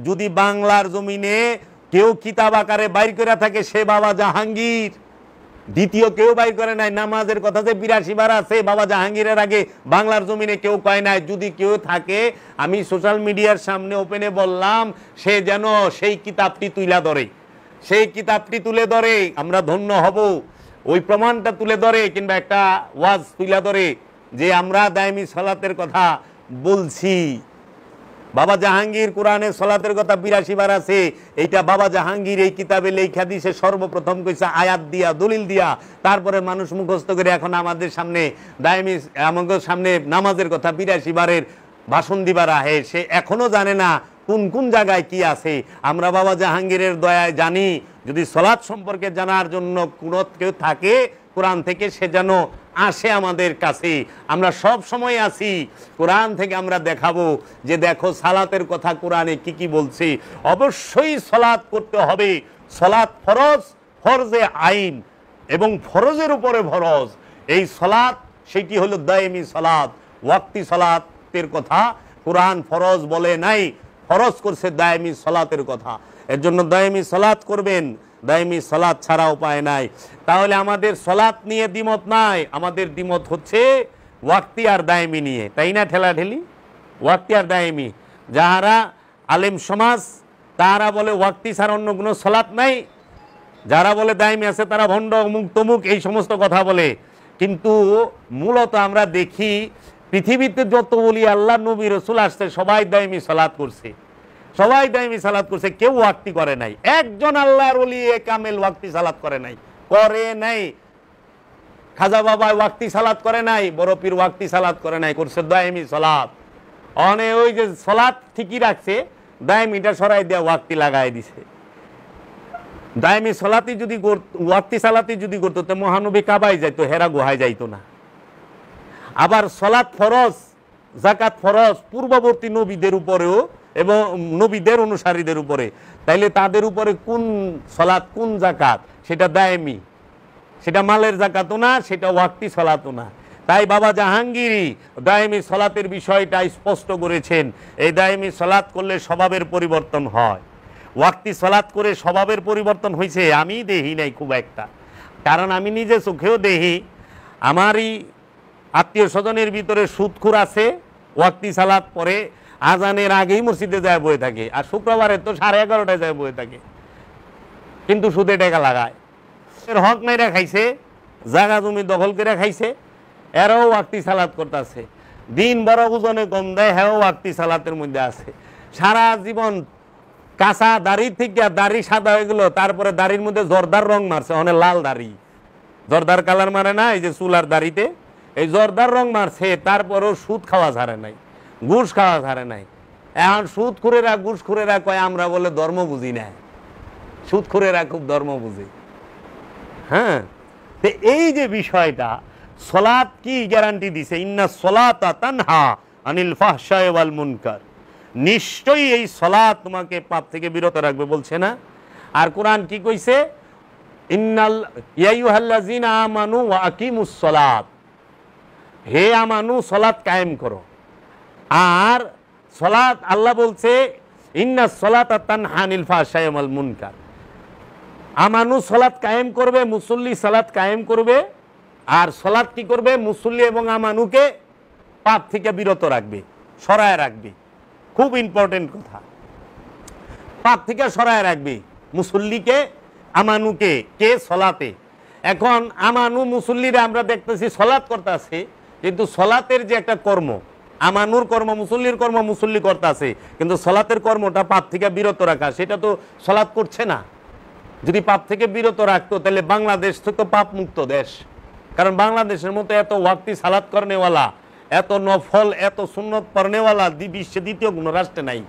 যদি বাংলার জমিনে কেউ কিতাব আকারে বাইর করে থাকে সে বাবা জাহাঙ্গীর। দ্বিতীয় কেউ বাইর করে নাই। নামাজের কথা যে 82 বার আছে বাবা জাহাঙ্গীরের আগে বাংলার জমিনে কেউ কয় নাই। যদি কেউ থাকে আমি সোশ্যাল মিডিয়ার সামনে ওপেনে বললাম, সে যেন সেই কিতাবটি তুলে ধরে, সেই কিতাবটি তুলে ধরে, আমরা ধন্য হব। ওই প্রমাণটা তুলে ধরে, কিংবা একটা ওয়াজ তুলে ধরে যে আমরা দায়মি সালাতের কথা বলছি। বাবা জাহাঙ্গীর কোরআনে সালাতের কথা 82 বার আছে। এইটা বাবা জাহাঙ্গীর এই কিতাবে লেখা দিয়েছে, সর্বপ্রথম কইছে আয়াত দিয়া, দলিল দিয়া, তারপরে মানুষ মুখস্থ করে এখন আমাদের সামনে দায়মি, আমাদের সামনে নামাজের কথা 82 বারের ভাষণ দিবার আহে। সে এখনো জানে না কোন কোন জায়গায় কি আছে। আমরা বাবা জাহাঙ্গীরের দয়ায় জানি। যদি সালাত সম্পর্কে জানার জন্য কোনো কেউ থাকে কোরআন থেকে, সে যেন আসে আমাদের কাছে। আমরা সব সময় আছি, কোরআন থেকে আমরা দেখাবো যে দেখো সালাতের কথা কোরআনে কি কি বলছে। অবশ্যই সালাত করতে হবে। সালাত ফরজ, ফরজে আইন এবং ফরজের উপরে ফরজ। এই সালাত সেটি হলো দায়মি সালাত। ওয়াক্তি সালাতের কথা কোরআন ফরজ বলে নাই, ফরজ করছে দায়মি সালাতের কথা। এর জন্য দায়মি সালাত করবেন, দায়মি সালাত ছাড়া উপায় নাই। তাহলে আমাদের সালাত নিয়ে দ্বিমত নাই, আমাদের দ্বিমত হচ্ছে ওয়াক্তি আর দায়মি নিয়ে, তাই না? ঠেলাঠেলি ওয়াক্তি আর দায়মি। যাহারা আলেম সমাজ তারা বলে ওয়াক্তি ছাড়া অন্য কোনো সালাত নাই, যারা বলে দায়মি আছে তারা ভণ্ড, অমুক তমুক, এই সমস্ত কথা বলে। কিন্তু মূলত আমরা দেখি পৃথিবীতে যত বলি আল্লাহ নবী রসুল আসছে সবাই দায়মি সালাত করছে, সবাই দায়মি সালাত করছে, কেউ ওয়াক্তি করে নাই। একজন আল্লাহর ওলি কামেল ওয়াক্তি সালাত করে নাই, করে নাই। খাজা বাবা ওয়াক্তি সালাত করে নাই, বড় পীর ওয়াক্তি সালাত করে নাই, করছে দায়মি সালাত। অনে ওই যে সালাত ঠিকই রাখছে, দায়মিটা সরাই দেওয়া ওয়াক্তি লাগাই দিছে। দায়মি সালাতি যদি ওয়াক্তি সালাতি যদি করতো তো মহানবী কাবায় যাইতো, হেরা গুহায় যাইতো না। আবার সালাত ফরজ, যাকাত ফরজ পূর্ববর্তী নবীদের উপরেও এবং নবীদের অনুসারীদের উপরে। তাইলে তাদের উপরে কোন সালাত কোন যাকাত, সেটা দায়মি, সেটা মালের যাকাতও না, সেটা ওয়াক্তি সালাতও না। তাই বাবা জাহাঙ্গীরই দায়মি সালাতের বিষয়টা স্পষ্ট করেছেন। এই দায়মি সালাত করলে স্বভাবের পরিবর্তন হয়। ওয়াক্তি সালাত করে স্বভাবের পরিবর্তন হয়েছে আমি দেখি নাই খুব একটা, কারণ আমি নিজে চোখেও দেখি আমারই আত্মীয় স্বজনের ভিতরে সুদখোর আছে, ওয়াক্তি সালাত পরে আজানের আগেই মসজিদে যায় বয়ে থাকে, আর শুক্রবারে তো 11:30টায় যায় বয়ে থাকে, কিন্তু সুদে টাকা লাগায়। এর হক মেরে খাইছে, জায়গা জমি দখল করে খাইছে, এরাও ওয়াক্তি সালাত করতেছে। দিন বড় ওজনে কম দেয়, হ্যাঁ ওয়াক্তি সালাতের মধ্যে আছে। সারা জীবন কাঁচা দাড়ি থেকে দাড়ি সাদা হয়ে গেল, তারপরে দাড়ির মধ্যে জর্দার রং মারছে, অনেক লাল দাড়ি, জর্দার কালার মারে না এই যে চুলার দাড়িতে, এই জর্দার রং মারছে, তারপরেও সুদ খাওয়া ছাড়ে নাই, ঘুষ খাওয়া ছাড়ে নাই। এখন সুদখোরেরা ঘুষখোরেরা কয় আমরা বলে ধর্ম বুঝি না, সুদখোরেরা খুব ধর্ম বুঝে। হ্যাঁ, তো এই যে বিষয়টা, সালাত কি গ্যারান্টি দিছে? ইন্না সালাতা তানহা আনিল ফাহশাই ওয়াল মুনকার। নিশ্চয়ই এই সালাত তোমাকে পাপ থেকে বিরত রাখবে, বলছে না? আর কোরআন কি কইছে? ইন্নাল ইয়া আইয়ুহাল্লাযিনা আমানু ওয়া আকিমুস সালাত, হে আমানু সালাত কায়েম করো। আর সালাত আল্লাহ বলছে ইন্না সালাতা তানহা আনিল ফাহশাই ওয়াল মুনকার। আমানু সালাত কায়েম করবে, মুসল্লি সালাত কায়েম করবে। আর সালাত কি করবে? মুসল্লি এবং আমানুকে পাপ থেকে বিরত রাখবে, সরায় রাখবে। খুব ইম্পর্টেন্ট কথা, পাপ থেকে সরায় রাখবে মুসল্লিকে, আমানুকে। কে? সলাতে। এখন আমানু মুসল্লিরা আমরা দেখতেছি সলাত করতেছে, কিন্তু সলাতের যে একটা কর্ম, আমানুর কর্ম, মুসল্লির কর্ম মুসল্লি করতেছে, কিন্তু সলাতের কর্মটা পাপ থেকে বিরত রাখা, সেটা তো সলাত করছে না। যদি পাপ থেকে বিরত রাখতো তাহলে বাংলাদেশ তো পাপ মুক্ত দেশ। কারণ বাংলাদেশের মতো এত ওয়াক্তি সালাত করনেওয়ালা, এত নফল, এত সুন্নত পড়নেওয়ালা বিশ্বে দ্বিতীয় কোনো রাষ্ট্রে নাই।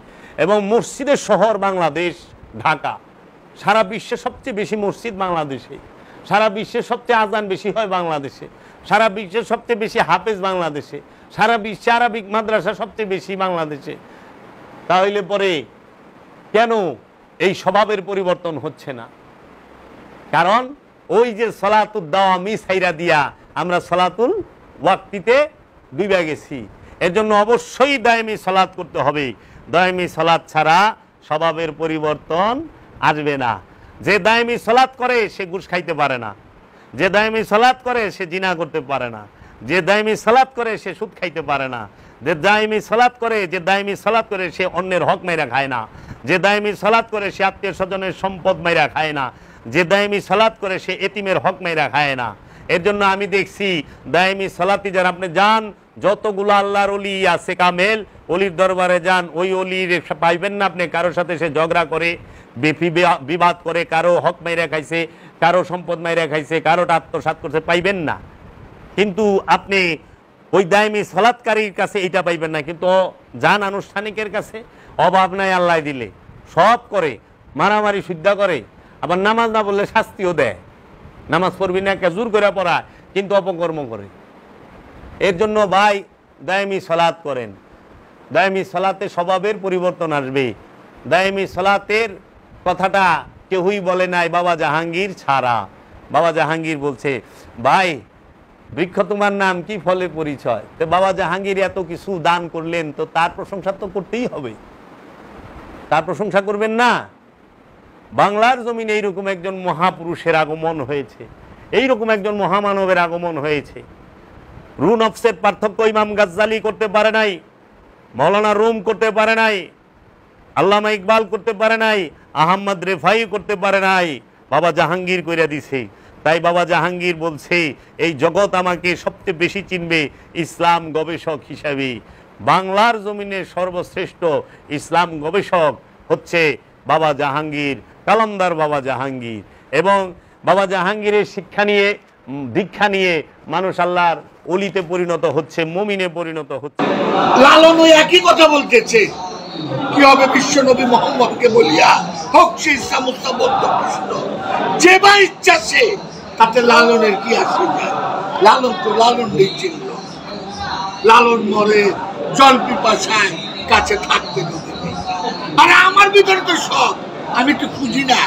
এবং মসজিদের শহর বাংলাদেশ, ঢাকা। সারা বিশ্বে সবচেয়ে বেশি মসজিদ বাংলাদেশে, সারা বিশ্বে সবচেয়ে আজান বেশি হয় বাংলাদেশে, সারা বিশ্বে সবচেয়ে বেশি হাফেজ বাংলাদেশে, সারা বিশ্বে আরবিক মাদ্রাসা সবচেয়ে বেশি বাংলাদেশে। তাহলে পরে কেন এই স্বভাবের পরিবর্তন হচ্ছে না? কারণ ওই যে সলাতুল দাওয়ামি সাইরা দিয়া আমরা সলাতুল ওয়াক্তিতে ডুবে গেছি। এর জন্য অবশ্যই দায়মি সালাত করতে হবে। দায়মি সালাত ছাড়া স্বভাবের পরিবর্তন আসবে না। যে দায়মি সালাত করে সে ঘুষ খাইতে পারে না, যে দায়মি সালাত করে সে জিনা করতে পারে না, যে দায়মি সালাত করে সে সুদ খাইতে পারে না, যে দায়মি সালাত করে সে অন্যের হক মাইরা খায় না, যে দায়মি সালাত করে সে আত্মীয় স্বজনের সম্পদ মাইরা খায় না, যে দায়মি সালাত করে সে এতিমের হক মাইরা খায় না। এর জন্য আমি দেখছি দায়মি সালাতি যারা, আপনি যান যতগুলো আল্লাহর ওলি আছে কামেল, অলির দরবারে যান, ওই অলির পাইবেন না আপনি কারোর সাথে সে ঝগড়া করে, বিবাদ করে, কারো হক মাইরা খাইছে, কারো সম্পদ মাইরা খাইছে, কারোটা আত্মসাৎ করছে, পাইবেন না। কিন্তু আপনি ওই দায়মি সালাতকারীর কাছে এটা পাইবেন না। কিন্তু যান আনুষ্ঠানিকের কাছে, অভাব নাই আল্লাহ দিলে, সব করে, মারামারি শুদ্ধা করে, আবার নামাজ না বললে শাস্তিও দেয়। নামাজ পড়বি না, জোর করে পড়া, কিন্তু অপকর্ম করে। এর জন্য ভাই দায়মি সালাত করেন। দায়মি সালাতে স্বভাবের পরিবর্তন আসবে। দায়মি সালাতের কথাটা কেউই বলে নাই বাবা জাহাঙ্গীর ছাড়া। বাবা জাহাঙ্গীর বলছে, ভাই বৃক্ষ তোমার নাম কি, ফলে পরিচয়। তো বাবা জাহাঙ্গীর এত কিছু দান করলেন, তো তার প্রশংসা তো করতেই হবে। তার প্রশংসা করবেন না? বাংলার জমিনে এইরকম একজন মহাপুরুষের আগমন হয়েছে, এইরকম একজন মহামানবের আগমন হয়েছে। রু নফসের পার্থক্য ইমাম গাজ্জালি করতে পারে নাই, মৌলানা রুম করতে পারে নাই, আল্লামা ইকবাল করতে পারে নাই, আহমদ রেফাই করতে পারে নাই, বাবা জাহাঙ্গীর কইরা দিছে। তাই বাবা জাহাঙ্গীর বলছে, এই জগৎ আমাকে সবচেয়ে বেশি চিনবে ইসলাম গবেষক হিসাবে। বাংলার জমিনের সর্বশ্রেষ্ঠ ইসলাম গবেষক হচ্ছে বাবা জাহাঙ্গীর, কালামদার বাবা জাহাঙ্গীর। এবং বাবা জাহাঙ্গীরের শিক্ষা নিয়ে, দীক্ষা নিয়ে মানুষ আল্লাহর অলিতে পরিণত হচ্ছে, মুমিনে পরিণত হচ্ছে। লালন ওই একই কথা বলতেছে, কি হবে বিশ্ব নবী মোহাম্মদকে বলিয়া, হোক সে ঈসা মুসা বৌদ্ধ কৃষ্ণ, যে বা ইচ্ছা সে, তাতে লালনের কি আসে যায়? লালন তো লালন নেই চিনল। লালন মরে জল পিপাসায় কাছে থাকতে দেবে। আর আমার ভিতরে তো সব, আমি তো খুঁজি না।